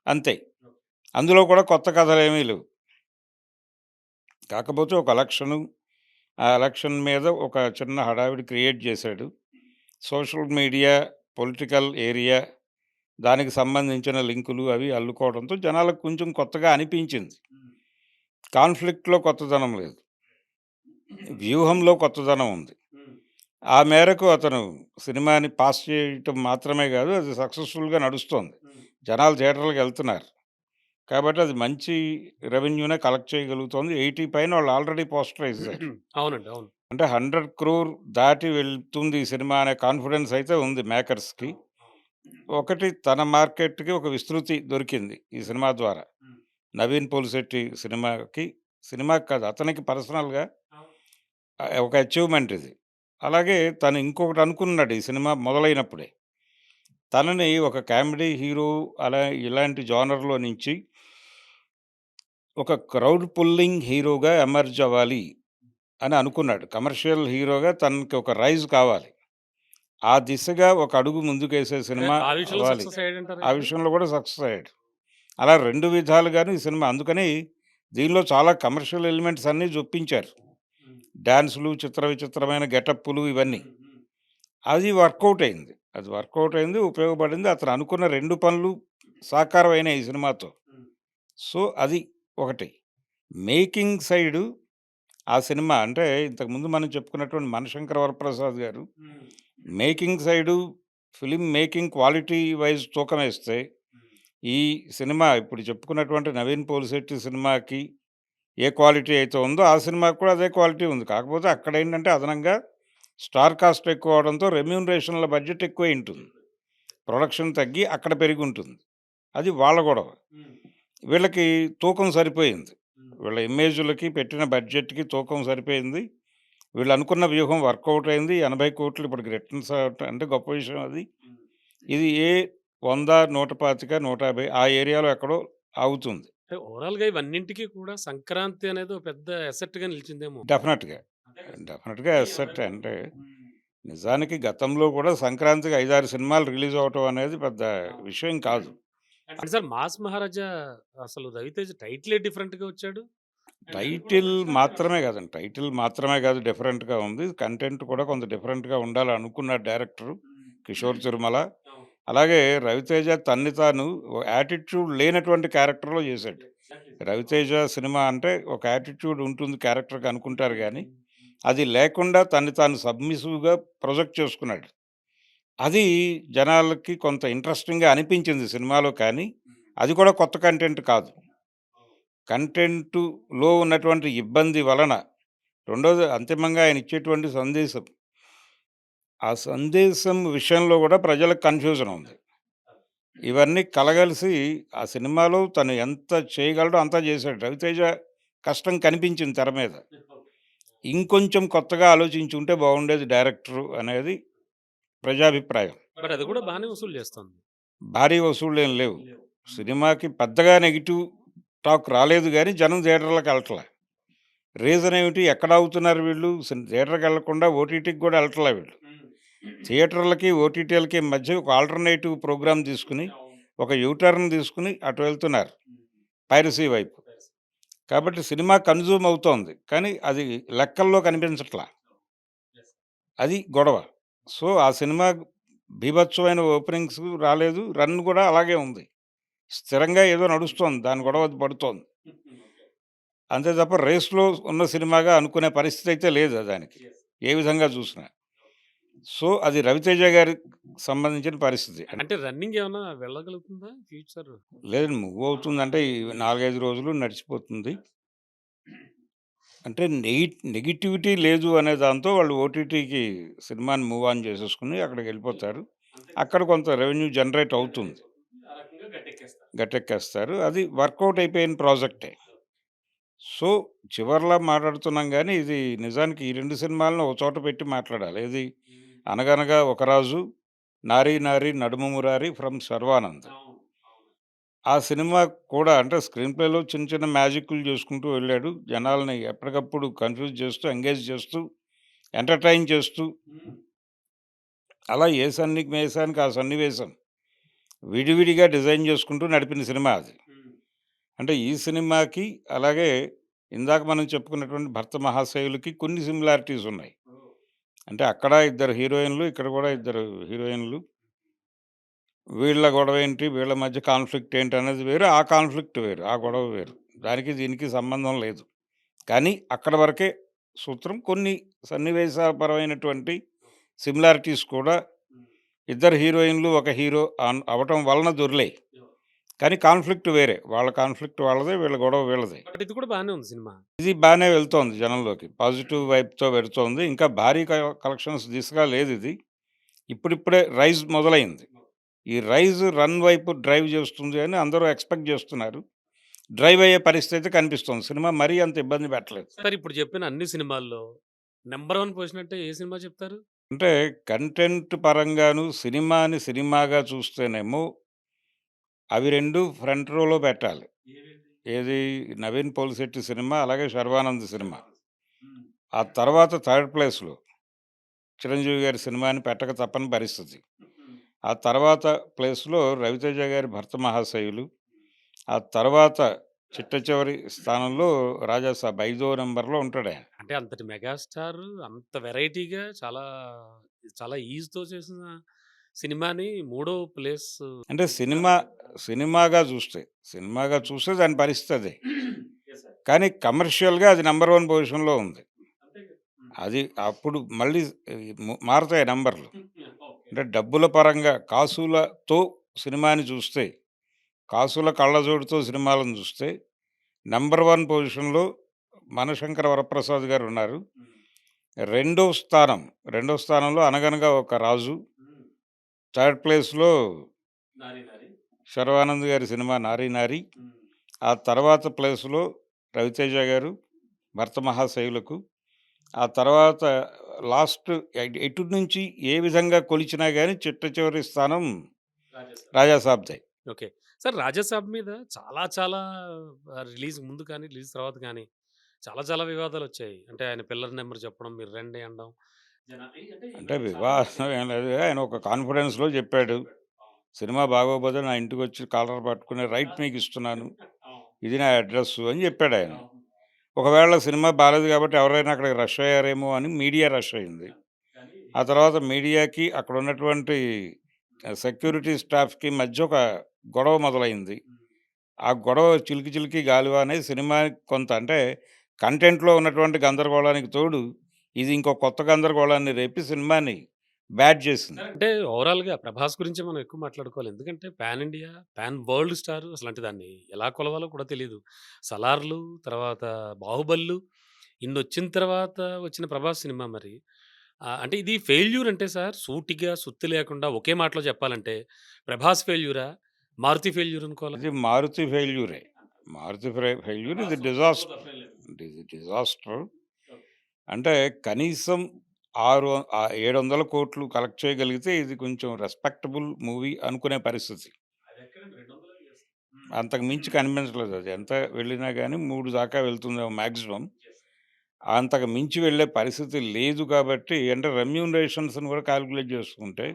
Speaker 3: అంతే.
Speaker 2: ఓకే.
Speaker 3: అందులో కూడా కొత్త కథలేమీ లేవు. కాకపోతే ఒక ఎలక్షను, ఆ ఎలక్షన్ మీద ఒక చిన్న హడావిడి క్రియేట్ చేశాడు. సోషల్ మీడియా, పొలిటికల్ ఏరియా దానికి సంబంధించిన లింకులు అవి అల్లుకోవడంతో జనాలకు కొంచెం కొత్తగా అనిపించింది.
Speaker 2: హ్మ్.
Speaker 3: కాన్ఫ్లిక్ట్‌లో కొత్తదనం లేదు. వ్యూహంలో కొత్తదనం ఉంది. ఆ మేరకు అతను సినిమాని పాస్ చేయటం మాత్రమే కాదు, అది సక్సెస్‌ఫుల్‌గా నడుస్తోంది. జనాలు థియేటర్‌లకెళ్తున్నారు. కాబట్టి అది మంచి రెవెన్యూనే కలెక్ట్ చేయగలుగుతోంది. 80 పైన వాళ్ళు ఆల్రెడీ పోస్టరేసేశారు.
Speaker 2: అవునండి. అవును.
Speaker 3: అంటే 100,00,00,000 దాటి వెళ్తుంది ఈ సినిమా అనే కాన్ఫిడెన్స్ అయితే ఉంది మేకర్స్‌కి. ఒకటి తన మార్కెట్‌కి ఒక విస్తృతి దొరికింది ఈ సినిమా ద్వారా. నవీన్ పోలిశెట్టి సినిమాకి కాదు, అతనికి పర్సనల్‌గా ఒక అచీవ్‌మెంట్ ఇది. అలాగే తను ఇంకొకటి అనుకున్నాడు ఈ సినిమా మొదలైనప్పుడే. తనని ఒక కామెడీ హీరో అలా ఇలాంటి జోనర్‌లో నుంచి ఒక క్రౌడ్ పుల్లింగ్ హీరోగా ఎమర్జ్ అవ్వాలి అని అనుకున్నాడు. కమర్షియల్ హీరోగా తనకి ఒక రైజ్ కావాలి. ఆ దిశగా ఒక అడుగు ముందుకేసే సినిమా
Speaker 2: ఆ విషయంలో
Speaker 3: అవ్వాలి.
Speaker 2: సక్సెస్ అయ్యాడంటారా
Speaker 3: ఆ
Speaker 2: అయితే?
Speaker 3: విషయంలో కూడా సక్సెస్ అయ్యాడు. అలా 2 విధాలుగాను ఈ సినిమా అందుకని దీనిలో చాలా కమర్షియల్ ఎలిమెంట్స్ అన్నీ జొప్పించారు. డాన్సులు, చిత్ర విచిత్రమైన గెటప్పులు ఇవన్నీ. అది వర్కౌట్ అయింది. అది వర్కౌట్ అయింది, ఉపయోగపడింది. అతను అనుకున్న 2 పనులు సాకారం అయినాయి ఈ సినిమాతో. సో, అది ఒకటి. మేకింగ్ సైడు ఆ సినిమా అంటే ఇంతకుముందు మనం చెప్పుకున్నటువంటి 'మనశంకర వరప్రసాద్' గారు making side, film making quality wise తూకమేస్తే, ఈ సినిమా ఇప్పుడు చెప్పుకున్నటువంటి 'నవీన్ పోలిశెట్టి' సినిమాకి ఏ క్వాలిటీ అయితే ఉందో, ఆ సినిమాకి కూడా అదే క్వాలిటీ ఉంది. కాకపోతే అక్కడేంటంటే అదనంగా స్టార్ కాస్ట్ ఎక్కువ అవడంతో రెమ్యూనరేషన్‌ల బడ్జెట్ ఎక్కువైంటుంది. ప్రొడక్షన్ తగ్గి అక్కడ పెరిగుంటుంది. అది వాళ్ళ గొడవ. వీళ్ళకి తూకం సరిపోయింది. వీళ్ళ ఇమేజులకి పెట్టిన బడ్జెట్‌కి తూకం సరిపోయింది. వీళ్ళు అనుకున్న వ్యూహం వర్కౌట్ అయింది. 80,00,00,000 ఇప్పటికి రిటర్న్స్ అంటే గొప్ప విషయం అది. ఇది 100, 125, 150 ఆ ఏరియాలో ఎక్కడో ఆగుతుంది.
Speaker 2: అంటే ఓవరాల్‌గా ఇవన్నింటికి కూడా సంక్రాంతి అనేది ఒక పెద్ద అసెట్‌గా నిలిచిందేమో.
Speaker 3: డెఫినెట్‌గా.
Speaker 2: అంతే కదా సార్?
Speaker 3: డెఫినెట్‌గా అసెట్ అంటే నిజానికి గతంలో కూడా సంక్రాంతికి 5, 6 సినిమాలు రిలీజ్ అవ్వటం అనేది పెద్ద విషయం కాదు.
Speaker 2: అంటే సార్ 'మాస్ మహారాజా' అసలు 'రవితేజ' టైటిలే డిఫరెంట్‌గా వచ్చాడు.
Speaker 3: టైటిల్ మాత్రమే కాదు డిఫరెంట్‌గా ఉంది. కంటెంట్ కూడా కొంత డిఫరెంట్‌గా ఉండాలనుకున్నాడు డైరెక్టరు కిషోర్ తిరుమల. అలాగే రవితేజ తన్ని తాను యాటిట్యూడ్ లేనటువంటి క్యారెక్టర్‌లో చేశాడు. రవితేజ సినిమా అంటే ఒక యాటిట్యూడ్ ఉంటుంది క్యారెక్టర్‌కి అనుకుంటారు గానీ, అది లేకుండా తన్ని తాను సబ్మిసివ్‌గా ప్రొజెక్ట్ చేసుకున్నాడు. అది జనాలకి కొంత ఇంట్రెస్టింగ్‌గా అనిపించింది సినిమాలో కానీ, అది కూడా కొత్త కంటెంట్ కాదు. కంటెంటులో ఉన్నటువంటి ఇబ్బంది వలన రెండోది అంతిమంగా ఆయన ఇచ్చేటువంటి సందేశం. ఆ సందేశం విషయంలో గూడా ప్రజలకు కన్‌ఫ్యూజన్ ఉంది. ఇవన్నీ కలగలిసి ఆ సినిమాలో తను ఎంత చేయగలడో అంతా చేశాడు. రవితేజ కష్టం కనిపించింది తెర మీద. ఇంకొంచెం కొత్తగా ఆలోచించుంటే బాగుండేది డైరెక్టరు అనేది ప్రజాభిప్రాయం.
Speaker 2: మరి అది కూడా బానే వసూలు చేస్తుంది.
Speaker 3: భారీ వసూళ్ళేం లేవు. సినిమాకి పెద్దగా నెగెటివ్ టాక్ రాలేదు గానీ జనం థియేటర్‌లకెళ్ళట్ల. రీజన్ ఏమిటి? ఎక్కడ ఆగుతున్నారు వీళ్ళు? థియేటర్‌కెళ్ళకుండా ఓటీటీకి గూడా ఎళ్ళట్లా వీళ్ళు. థియేటర్లకి, ఓటీటీలకి మధ్య ఒక ఆల్టర్‌నేటివ్ ప్రోగ్రామ్ తీసుకొని, ఒక యూ టర్న్ తీసుకొని అటు వెళ్తున్నారు. పైరసీ వైపు. కాబట్టి సినిమా కన్జ్యూమ్ అవుతోంది. కానీ అది లెక్కల్లో కనిపించట్లా. అది గొడవ. సో, ఆ సినిమా బీభత్సమైన ఓపెనింగ్స్ రాలేదు. రన్ గూడా అలాగే ఉంది. స్థిరంగా ఏదో నడుస్తోంది. దాని గొడవ అది పడుతోంది. అంతే తప్ప రేస్‌లో ఉన్న సినిమాగా అనుకునే పరిస్థితి అయితే లేదు దానికి. ఏ విధంగా చూసినా. సో, అది రవితేజ గారికి సంబంధించిన పరిస్థితి.
Speaker 2: అంటే రన్నింగ్ ఏమన్నా వెళ్ళగలుగుతుందా ఫ్యూచర్?
Speaker 3: లేదండి, మూవ్ అవుతుందంటే ఈ 4, 5 రోజులు నడిచిపోతుంది. అంటే నెగటివిటీ లేదు అనే దాంతో వాళ్ళు ఓటీటీకి సినిమాని మూవ్ ఆన్ చేసేసుకొని అక్కడికెళ్ళిపోతారు. అక్కడ కొంత రెవెన్యూ జనరేట్ అవుతుంది. గట్టెక్కేస్తారు. అది వర్కౌట్ అయిపోయిన ప్రాజెక్టే. సో, చివర్లా మాట్లాడుతున్నాం గానీ, ఇది నిజానికి ఈ 2 సినిమాలను ఒక చోట పెట్టి మాట్లాడాలి. ఏది 'అనగనగా ఒక రాజు', 'నారీ నారీ నడుమ మురారి' ఫ్రమ్ శర్వానంద్. ఆ సినిమా కూడా అంటే స్క్రీన్ ప్లేలో చిన్న చిన్న మ్యాజిక్కులు చేసుకుంటూ వెళ్ళాడు. జనాల్ని ఎప్పటికప్పుడు కన్‌ఫ్యూజ్ చేస్తూ, ఎంగేజ్ చేస్తూ, ఎంటర్‌టైన్ చేస్తూ, అలా ఏ సన్నివేశానికి ఆ సన్నివేశం విడివిడిగా డిజైన్ చేసుకుంటూ నడిపిన సినిమా అది. అంటే ఈ సినిమాకి అలాగే ఇందాక మనం చెప్పుకున్నటువంటి 'భర్త మహాశయులకి' కొన్ని సిమిలారిటీస్ ఉన్నాయి. అంటే అక్కడ ఇద్దరు హీరోయిన్‌లు, ఇక్కడ కూడా ఇద్దరు హీరోయిన్‌లు. వీళ్ళ గొడవేంటి, వీళ్ళ మధ్య కాన్‌ఫ్లిక్ట్ ఏంటనేది వేరు. ఆ కాన్‌ఫ్లిక్ట్ వేరు. ఆ గొడవ వేరు. దానికి దీనికి సంబంధం లేదు. కానీ అక్కడి వరకే సూత్రం. కొన్ని సన్నివేశపరమైనటువంటి సిమిలారిటీస్ కూడా ఇద్దరు హీరోయిన్‌లు, ఒక హీరో అవ్వటం వలన దొర్లాయి. కానీ కాన్ఫ్లిక్ట్ వేరే. వాళ్ళ కాన్ఫ్లిక్ట్ వాళ్ళదే, వీళ్ళ గొడవ వీళ్ళదే.
Speaker 2: బట్ ఇది కూడా బానే ఉంది సినిమా.
Speaker 3: ఇది బానే వెళ్తోంది జనంలోకి. పాజిటివ్ వైబ్‌తో వెడుతోంది. ఇంకా భారీ కలెక్షన్స్ దిశగా లేదిది. ఇప్పుడిప్పుడే రైజ్ మొదలైంది. ఈ రైజ్ రన్ వైపు డ్రైవ్ చేస్తుంది అని అందరూ ఎక్స్‌పెక్ట్ చేస్తున్నారు. డ్రైవ్ అయ్యే పరిస్థితి అయితే కనిపిస్తోంది. సినిమా మరీ అంత ఇబ్బంది పెట్టలేదు.
Speaker 2: సార్ ఇప్పుడు చెప్పిన అన్ని సినిమాల్లో నంబర్ 1 పొజిషన్ అంటే ఏ సినిమా చెప్తారు?
Speaker 3: అంటే కంటెంట్ పరంగాను సినిమాని సినిమాగా చూస్తేనేమో అవి 2 ఫ్రంట్ రోలో పెట్టాలి. ఏది 'నవీన్ పోలిశెట్టి' సినిమా, అలాగే 'శర్వానంద్' సినిమా. ఆ తర్వాత థర్డ్ ప్లేస్‌లో 'చిరంజీవి' గారి సినిమాని పెట్టక తప్పని పరిస్థితి. ఆ తర్వాత ప్లేస్‌లో 'రవితేజ' గారి 'భర్త మహాశయులు'. ఆ తర్వాత చిట్ట చివరి స్థానంలో 'రాజాసాబ్' ఐదో నంబర్‌లో ఉంటాడాయన.
Speaker 2: అంటే అంతటి మెగాస్టార్ అంత వెరైటీగా చాలా చాలా ఈజ్‌తో చేసిన సినిమాని మూడో ప్లేస్
Speaker 3: అంటే సినిమాగా చూస్తే దాని పరిస్థితి అదే.
Speaker 2: Yes sir.
Speaker 3: కానీ కమర్షియల్‌గా అది నంబర్ 1 పొజిషన్‌లో ఉంది.
Speaker 2: అంతే కదా!
Speaker 3: అది అప్పుడు మళ్ళీ మారతాయి నంబర్‌లు.
Speaker 2: ఓకే.
Speaker 3: అంటే డబ్బుల పరంగా కాసులతో సినిమాని చూస్తే, కాసుల కళ్ళజోడుతో సినిమాలను చూస్తే నంబర్ 1 పొజిషన్‌లో 'మనశంకర వరప్రసాద్' గారున్నారు. రెండో స్థానం, రెండో స్థానంలో 'అనగనగా ఒక రాజు'. థర్డ్ ప్లేస్‌లో
Speaker 2: 'నారి నారి.'
Speaker 3: 'శర్వానంద్' గారి సినిమా 'నారి నారి'. ఆ తర్వాత ప్లేస్‌లో 'రవితేజ' గారు 'భర్త మహాశయులకు'. ఆ తర్వాత లాస్ట్ ఎటు నుంచి ఏ విధంగా కొలిచినా గాని చిట్ట చివరి స్థానం
Speaker 2: 'రాజాసాబ్.'
Speaker 3: 'రాజాసాబ్‌దే'.
Speaker 2: ఓకే. సార్ 'రాజాసాబ్' మీద చాలా చాలా రిలీజ్ ముందు కానీ, రిలీజ్ తర్వాత కానీ చాలా చాలా వివాదాలొచ్చాయి. అంటే ఆయన పిల్లర్ నంబర్ చెప్పడం, మీరు రండి అనడం. అంటే
Speaker 3: అంటే
Speaker 2: ఇవన్నీ చాలా
Speaker 3: వివాదం ఏం లేదు. ఆయన ఒక కాన్ఫిడెన్స్‌లో చెప్పాడు. సినిమా బాగోకపోతే నా ఇంటికొచ్చి కాలర్ పట్టుకునే రైట్ మీకిస్తున్నాను.
Speaker 2: అవును.
Speaker 3: ఇది నా అడ్రెస్సు అని చెప్పాడాయన.
Speaker 2: అవును.
Speaker 3: ఒకవేళ సినిమా బాలేదు కాబట్టి ఎవరైనా అక్కడికి రష్ అయ్యారేమో అని మీడియా రష్ అయింది.
Speaker 2: కానీ
Speaker 3: ఆ తర్వాత మీడియాకి అక్కడున్నటువంటి సెక్యూరిటీ స్టాఫ్‌కి మధ్య ఒక గొడవ మొదలైంది. ఆ గొడవ చిలికి చిలికి గాలివానే సినిమా కొంత అంటే కంటెంట్‌లో ఉన్నటువంటి గందరగోళానికి తోడు ఇది ఇంకో కొత్త గందరగోళాన్ని రేపి సినిమాని బ్యాడ్ చేసింది.
Speaker 2: అంటే ఓవరాల్‌గా 'ప్రభాస్' గురించి మనం ఎక్కువ మాట్లాడుకోవాలి. ఎందుకంటే pan India, pan world star అసలంటే దాన్ని ఎలా కొలవాలో కూడా తెలీదు. 'సలార్‌లు' తర్వాత 'బాహుబలిలు' ఇన్నొచ్చిన తర్వాత వచ్చిన 'ప్రభాస్' సినిమా మరి. అంటే ఇది ఫెయిల్యూర్ అంటే సార్ సూటిగా సుత్తి లేకుండా ఒకే మాటలో చెప్పాలంటే 'ప్రభాస్' ఫెయిల్యూరా? 'మారుతి' ఫెయిల్యూర్ అనుకోవాలా?
Speaker 3: ఇది మారుతి ఫెయిల్యూరే. మారుతి ఫెయిల్యూర్. ఇది ఇది డిజాస్టర్. అంటే కనీసం 700,00,00,000 కలెక్ట్ చేయగలిగితే ఇది కొంచెం రెస్పెక్టబుల్ మూవీ అనుకునే పరిస్థితి.
Speaker 2: అదెక్కడండి 200 ఇయర్స్.
Speaker 3: అంతకు మించి కనిపించలేదు అది. ఎంత వెళ్ళినా గానీ 3 దాకా వెళ్తుందేమో మాక్సిమం.
Speaker 2: యెస్.
Speaker 3: అంతకు మించి వెళ్ళే పరిస్థితి లేదు కాబట్టి అంటే రెమ్యూనరేషన్స్‌ని కూడా కాలిక్యులేట్ చేసుకుంటే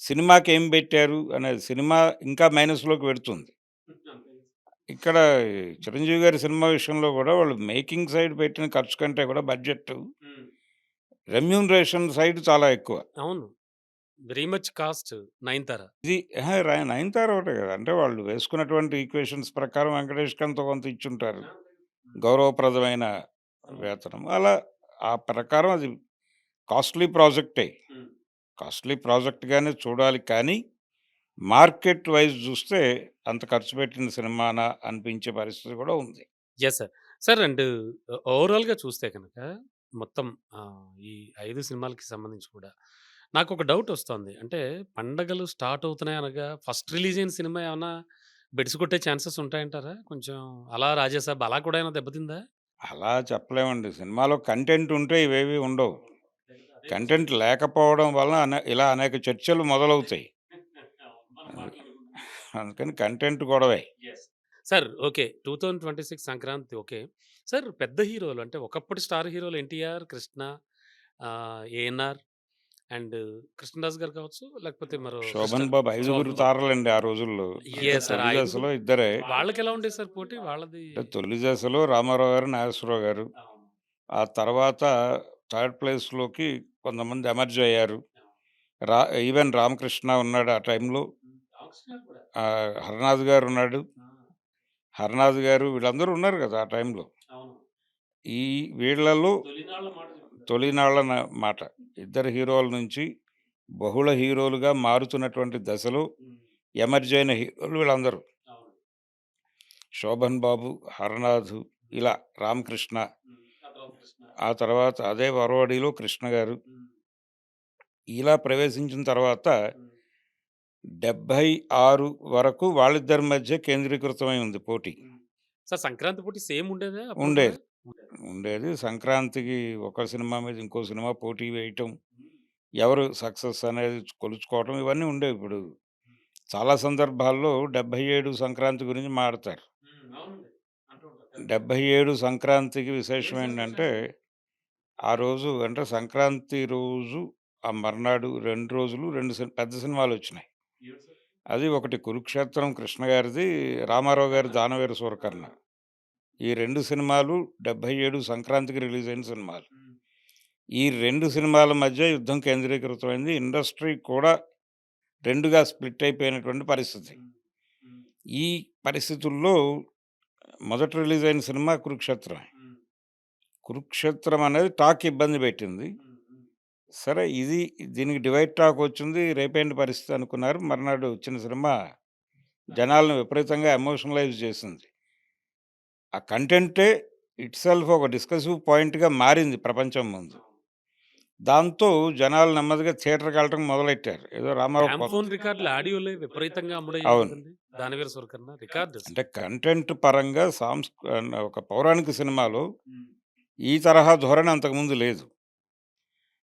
Speaker 3: సినిమాకేం పెట్టారు అనేది సినిమా ఇంకా మైనస్‌లోకి వెడుతుంది.
Speaker 2: అంతే.
Speaker 3: ఇక్కడ 'చిరంజీవి' గారి సినిమా విషయంలో గూడా వాళ్ళు మేకింగ్ సైడ్ పెట్టిన ఖర్చు కంటే కూడా బడ్జెట్
Speaker 2: హ్మ్.
Speaker 3: రెమ్యూనరేషన్ సైడ్ చాలా ఎక్కువ.
Speaker 2: అవును. Very much cost 'Nayanthara.'
Speaker 3: ఇది అహా! 'నయనతార' ఒకటే కదా! అంటే వాళ్ళు వేసుకున్నటువంటి ఈక్వేషన్స్ ప్రకారం వెంకటేష్‌కి ఎంతో కొంత ఇచ్చుంటారు. గౌరవప్రదమైన
Speaker 2: అవును.
Speaker 3: వేతనం. అలా ఆ ప్రకారం అది కాస్ట్‌లీ ప్రాజెక్టే.
Speaker 2: హ్మ్.
Speaker 3: కాస్ట్‌లీ ప్రాజెక్ట్‌గానే చూడాలి కానీ, మార్కెట్ వైస్ జూస్తే అంత ఖర్చు పెట్టిన సినిమానా అనిపించే పరిస్థితి కూడా ఉంది.
Speaker 2: Yes sir. సార్ అండ్ ఓవరాల్‌గా చూస్తే గనక మొత్తం ఈ 5 సినిమాలకి సంబంధించి కూడా నాకొక డౌటొస్తోంది. అంటే పండగలు స్టార్ట్ అవుతున్నాయి అనగా ఫస్ట్ రిలీజ్ అయిన సినిమా ఏమన్నా బెడిసి కొట్టే ఛాన్సెస్ ఉంటాయంటారా? కొంచెం అలా 'రాజాసాబ్' అలా కూడా ఏమైనా దెబ్బతిందా?
Speaker 3: అలా చెప్పలేమండి. సినిమాలో కంటెంట్ ఉంటే ఇవేవి ఉండవు.
Speaker 2: అదే కష్టం.
Speaker 3: కంటెంట్ లేకపోవడం వలన ఇలా అనేక చర్చలు మొదలవుతాయి.
Speaker 2: మనం
Speaker 3: అది.
Speaker 2: మాట్లాడుకుందాం.
Speaker 3: అందుకని కంటెంట్ గొడవే.
Speaker 2: Yes. Sir okay. 2026 Sankranti okay. Sir పెద్ద హీరోలు అంటే ఒకప్పటి స్టార్ హీరోలు 'ఎన్టీఆర్', 'కృష్ణ', 'ఏఎన్నార్' అండ్ 'కృష్ణరాజు' గారు కావచ్చు. లేకపోతే మరో
Speaker 3: 'శోభన్ బాబు' ఐదుగురు
Speaker 2: 'శోభన్ బాబు'.
Speaker 3: తారలండి ఆ రోజుల్లో. అంటే
Speaker 2: యెస్ సార్. ఆ
Speaker 3: తొలి
Speaker 2: ఐదుగురు
Speaker 3: దశలో ఇద్దరే.
Speaker 2: వాళ్ళకెలా ఉండేది సార్ పోటీ? వాళ్ళది
Speaker 3: అంటే తొలి దశలో రామారావు గారు, నాగేశ్వరరావు గారు.
Speaker 2: అవును.
Speaker 3: ఆ తర్వాత థర్డ్ ప్లేస్‌లోకి కొంతమంది ఎమర్జ్ అయ్యారు.
Speaker 2: అవును.
Speaker 3: రా ఈవెన్ రామకృష్ణ ఉన్నాడు ఆ టైంలో.
Speaker 2: రామకృష్ణ గారు కూడా.
Speaker 3: 'హరనాథ్' గారున్నాడు.
Speaker 2: ఆ!
Speaker 3: 'హరనాథ్' గారు వీళ్ళందరూ ఉన్నారు గదా! ఆ టైంలో.
Speaker 2: అవును.
Speaker 3: ఈ వీళ్ళలో
Speaker 2: తొలినాళ్ళ మాట చెప్తున్నారు.
Speaker 3: తొలినాళ్ళ మాట. ఇద్దరు హీరోల నుంచి బహుళ హీరోలుగా మారుతున్నటువంటి దశలో
Speaker 2: హ్మ్.
Speaker 3: ఎమర్జ్ అయిన హీరోలు వీళ్ళందరూ.
Speaker 2: అవును.
Speaker 3: శోభన్ బాబు, హరనాథు, ఇలా రామకృష్ణ,
Speaker 2: హ్మ్. ఆ తర్వాత కృష్ణ.
Speaker 3: ఆ తర్వాత అదే వరవడిలో కృష్ణ గారు.
Speaker 2: హ్మ్.
Speaker 3: ఇలా ప్రవేశించిన తర్వాత
Speaker 2: హ్మ్.
Speaker 3: 76 వరకు వాళ్ళిద్దరి మధ్య కేంద్రీకృతమై ఉంది పోటీ.
Speaker 2: హ్మ్. సార్ సంక్రాంతి పూట సేమ్ ఉండేదా అప్పుడు కూడా?
Speaker 3: ఉండేది.
Speaker 2: ఉండేది.
Speaker 3: ఉండేది. సంక్రాంతికి ఒక సినిమా మీద ఇంకో సినిమా పోటీ వేయటం,
Speaker 2: హ్మ్.
Speaker 3: ఎవరు సక్సెస్ అనేది కొలుచుకోవటం ఇవన్నీ ఉండేవి. ఇప్పుడు
Speaker 2: హ్మ్.
Speaker 3: చాలా సందర్భాల్లో 77 సంక్రాంతి గురించి మాడతారు.
Speaker 2: హ్మ్. అవునండి. అంటూ ఉంటారు. కరెక్టే.
Speaker 3: 77 సంక్రాంతికి
Speaker 2: ఏం
Speaker 3: విశేషం
Speaker 2: సార్
Speaker 3: ఏంటంటే,
Speaker 2: స్పెషల్?
Speaker 3: ఆ రోజు అంటే సంక్రాంతి రోజు ఆ మర్నాడు 2 రోజులు 2 పెద్ద సినిమాలొచ్చినాయి.
Speaker 2: ఏమిటి సార్?
Speaker 3: అది ఒకటి 'కురుక్షేత్రం' కృష్ణ గారిది, రామారావు గారి 'దానవీర
Speaker 2: ఆ!
Speaker 3: సూరకర్ణ.' ఈ 2 సినిమాలు 77 సంక్రాంతికి రిలీజ్ అయిన సినిమాలు.
Speaker 2: హ్మ్.
Speaker 3: ఈ 2 సినిమాల మధ్య యుద్ధం కేంద్రీకృతమైంది. ఇండస్ట్రీ కూడా 2గా స్ప్లిట్ అయిపోయినటువంటి పరిస్థితి.
Speaker 2: హ్మ్. హ్మ్.
Speaker 3: ఈ పరిస్థితుల్లో మొదట రిలీజ్ అయిన సినిమా 'కురుక్షేత్రమే.'
Speaker 2: హ్మ్.
Speaker 3: 'కురుక్షేత్రం' అనేది టాక్ ఇబ్బంది పెట్టింది.
Speaker 2: హ్మ్. హ్మ్.
Speaker 3: సరే ఇది దీనికి డివైడ్ టాక్ వచ్చింది. రేపేంటి పరిస్థితి అనుకున్నారు. మర్నాడు వచ్చిన సినిమా జనాలను విపరీతంగా ఎమోషనలైజ్ చేసింది. ఆ కంటెంటే ఇట్‌సెల్ఫ్ ఒక డిస్కసివ్ పాయింట్‌గా మారింది ప్రపంచం ముందు.
Speaker 2: అవును.
Speaker 3: దాంతో జనాలు నెమ్మదిగా థియేటర్‌కెళ్ళటం మొదలెట్టారు. ఏదో రామారావు
Speaker 2: గ్రామ్‌ఫోన్ రికార్డులు ఆడియోలే విపరీతంగా అమ్ముడయ్యాయి
Speaker 3: అవును.
Speaker 2: కదండీ! 'దానవీర సూరకర్ణ' రికార్డ్ అసలు.
Speaker 3: అంటే కంటెంట్ పరంగా ఒక పౌరాణిక సినిమాలో
Speaker 2: హ్మ్.
Speaker 3: ఈ తరహా ధోరణి అంతకుముందు లేదు.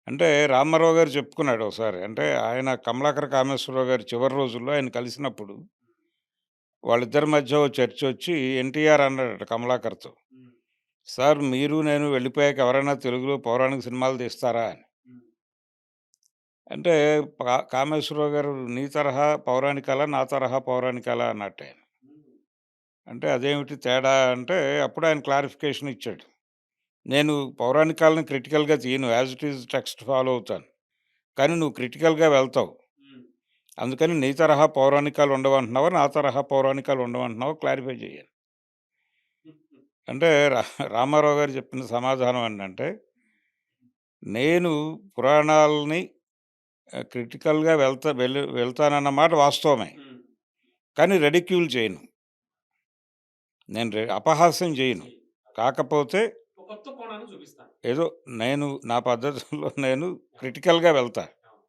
Speaker 3: అంటే రామారావు గారు చెప్పుకున్నాడు ఒకసారి. అంటే ఆయన కమలాకర కామేశ్వరరావు గారి చివరి రోజుల్లో ఆయన కలిసినప్పుడు వాళ్ళిద్దరి మధ్య ఓ చర్చొచ్చి ఎన్టీఆర్ అన్నాడట కమలాకర్‌తో.
Speaker 2: హ్మ్.
Speaker 3: "సార్ మీరు నేను వెళ్ళిపోయాక ఎవరైనా తెలుగులో పౌరాణిక సినిమాలు తీస్తారా" అని.
Speaker 2: హ్మ్.
Speaker 3: అంటే కామేశ్వరరావు గారు "నీ తరహా పౌరాణికాలా? నా తరహా పౌరాణికాలా?" అన్నట్టాయన.
Speaker 2: హ్మ్.
Speaker 3: అంటే "అదేమిటి తేడా" అంటే అప్పుడు ఆయన క్లారిఫికేషన్ ఇచ్చాడు. "నేను పౌరాణికాలను క్రిటికల్‌గా తీయను. As it is text follow అవుతాను. కానీ నువ్వు క్రిటికల్‌గా వెళ్తావు.
Speaker 2: హ్మ్.
Speaker 3: అందుకని నీ తరహా పౌరాణికాలు ఉండవంటున్నావా? నా తరహా పౌరాణికాలు ఉండవంటున్నావా? క్లారిఫై చేయాలి."
Speaker 2: హ్మ్.
Speaker 3: అంటే రామారావు గారు చెప్పిన సమాధానం ఏంటంటే, "నేను పురాణాలని క్రిటికల్‌గా వెళ్తానన్న మాట వాస్తవమే.
Speaker 2: హ్మ్.
Speaker 3: కానీ రెడిక్యూల్ చేయను. నేను అపహాస్యం చేయను.
Speaker 2: చెయ్యి.
Speaker 3: కాకపోతే
Speaker 2: ఒక కొత్త కోణాన్ని చూపిస్తాను.
Speaker 3: ఏదో నేను నా పద్ధతుల్లో నేను క్రిటికల్‌గా వెళ్తా.
Speaker 2: అవును.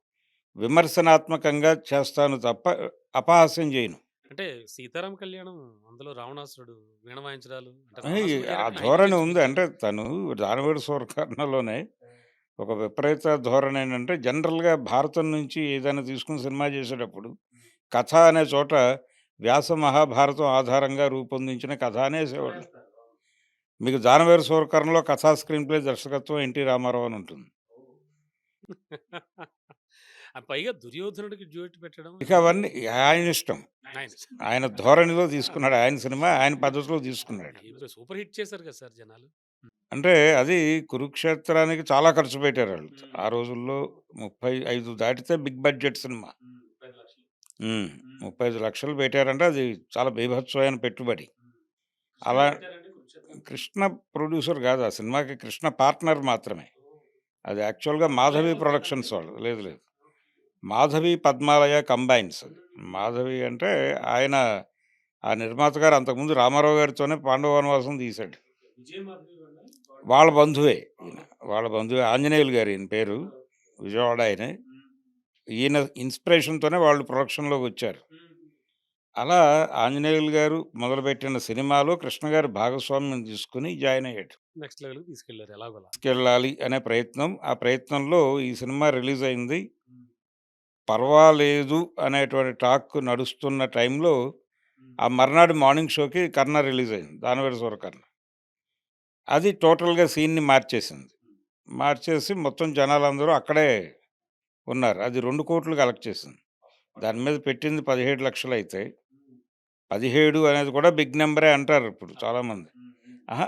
Speaker 3: విమర్శనాత్మకంగా చేస్తాను తప్ప అపహాస్యం చేయను."
Speaker 2: అంటే 'సీతారామ కళ్యాణం' అందులో రావణాసురుడు వీణ వాయించడాలు అంటే
Speaker 3: అని
Speaker 2: రావణాసురుడి
Speaker 3: ఆ
Speaker 2: క్యారెక్టర్‌ని ఆయనే
Speaker 3: ధోరణి ఉంది.
Speaker 2: తెచ్చుకున్నారు.
Speaker 3: అంటే తను 'దానవీర సూరకర్ణ'లోనే ఒక విపరీత ధోరణి ఏంటంటే జనరల్‌గా భారతం నుంచి ఏదైనా తీసుకొని సినిమా చేసేటప్పుడు
Speaker 2: హ్మ్.
Speaker 3: కథ అనే చోట వ్యాస మహాభారతం ఆధారంగా రూపొందించిన కథ అనేసేవాళ్ళు.
Speaker 2: అనేస్తారు. అవును.
Speaker 3: మీకు 'దానవీర సూరకర్ణ'లో కథా స్క్రీన్ ప్లే దర్శకత్వం ఎన్టీ రామారావు అని ఉంటుంది.
Speaker 2: ఓహ్! ఆ పైగా దుర్యోధనుడికి డ్యూయెట్ పెట్టడం
Speaker 3: ఇక
Speaker 2: అనేది
Speaker 3: అవన్నీ ఆయన ఇష్టం.
Speaker 2: ఆయన
Speaker 3: ఆయన ధోరణిలో తీసుకున్నాడు. ఆయన సినిమా ఆయన పద్ధతిలో తీసుకున్నాడు.
Speaker 2: సూపర్ హిట్ చేశారు కదా సార్ జనాలు. హ్మ్.
Speaker 3: అంటే అది కురుక్షేత్రానికి చాలా ఖర్చు పెట్టారాళ్ళు.
Speaker 2: హ్మ్.
Speaker 3: ఆ రోజుల్లో 35 దాటితే బిగ్ బడ్జెట్ సినిమా.
Speaker 2: హ్మ్. 35,00,000.
Speaker 3: హ్మ్.
Speaker 2: హ్మ్.
Speaker 3: 35,00,000 పెట్టారంటే అది చాలా బీభత్సమైన పెట్టుబడి.
Speaker 2: హ్మ్. కృష్ణ
Speaker 3: అలా
Speaker 2: పెట్టారండి 'కురుక్షేత్రానికి'?
Speaker 3: కృష్ణ ప్రొడ్యూసర్ గాదు. ఆ సినిమాకి కృష్ణ పార్ట్నర్ మాత్రమే.
Speaker 2: ఓహ్!
Speaker 3: అది యాక్చువల్‌గా
Speaker 2: అబ్బాయి
Speaker 3: మాధవి
Speaker 2: వాళ్ళ ఫ్యానా అండి?
Speaker 3: ప్రొడక్షన్స్ వాళ్ళు. లేదు లేదు.
Speaker 2: ఓకే.
Speaker 3: మాధవి, పద్మాలయ కంబైన్స్ అది.
Speaker 2: హుహు.
Speaker 3: మాధవి అంటే ఆయన ఆ నిర్మాత గారు అంతకుముందు రామారావు గారితోనే 'పాండవ వనవాసం' తీశాడు.
Speaker 2: ఓకే. విజయ్ మాధవి వాళ్ళా? వాళ్ళు
Speaker 3: వాళ్ళ బంధువే ఈయన.
Speaker 2: ఓహో!
Speaker 3: వాళ్ళ బంధువే ఆంజనేయులు గారు ఈయన పేరు.
Speaker 2: ఓకే. ఓకే.
Speaker 3: విజయవాడ ఆయనే.
Speaker 2: హ్మ్.
Speaker 3: ఈయన ఇన్‌స్పిరేషన్‌తోనే వాళ్ళు ప్రొడక్షన్‌లోకొచ్చారు.
Speaker 2: హుహు.
Speaker 3: అలా ఆంజనేయులు గారు మొదలుపెట్టిన సినిమాలో కృష్ణ గారి భాగస్వామ్యం తీసుకొని జాయిన్ అయ్యాడు.
Speaker 2: నెక్స్ట్ లెవెల్‌కి తీసుకెళ్లారు ఎలాగోలా.
Speaker 3: తీసుకెళ్ళాలి అనే ప్రయత్నం. ఆ ప్రయత్నంలో ఈ సినిమా రిలీజ్ అయింది.
Speaker 2: హ్మ్.
Speaker 3: పర్వాలేదు అనేటువంటి టాక్ నడుస్తున్న టైంలో
Speaker 2: హ్మ్.
Speaker 3: ఆ మర్నాడు మార్నింగ్ షోకి 'కర్ణ' రిలీజ్ అయింది. 'దానవీర సూరకర్ణ.' అది టోటల్‌గా సీన్‌ని మార్చేసింది.
Speaker 2: హ్మ్.
Speaker 3: మార్చేసి మొత్తం జనాలందరూ అక్కడే ఉన్నారు. అది 2,00,00,000 కలెక్ట్ చేసింది. దాని మీద పెట్టింది 17,00,000 అయితే
Speaker 2: హ్మ్.
Speaker 3: 17 అనేది కూడా బిగ్ నంబరే అంటారు ఇప్పుడు
Speaker 2: అవును.
Speaker 3: చాలామంది.
Speaker 2: హ్మ్. హ్మ్.
Speaker 3: అహా!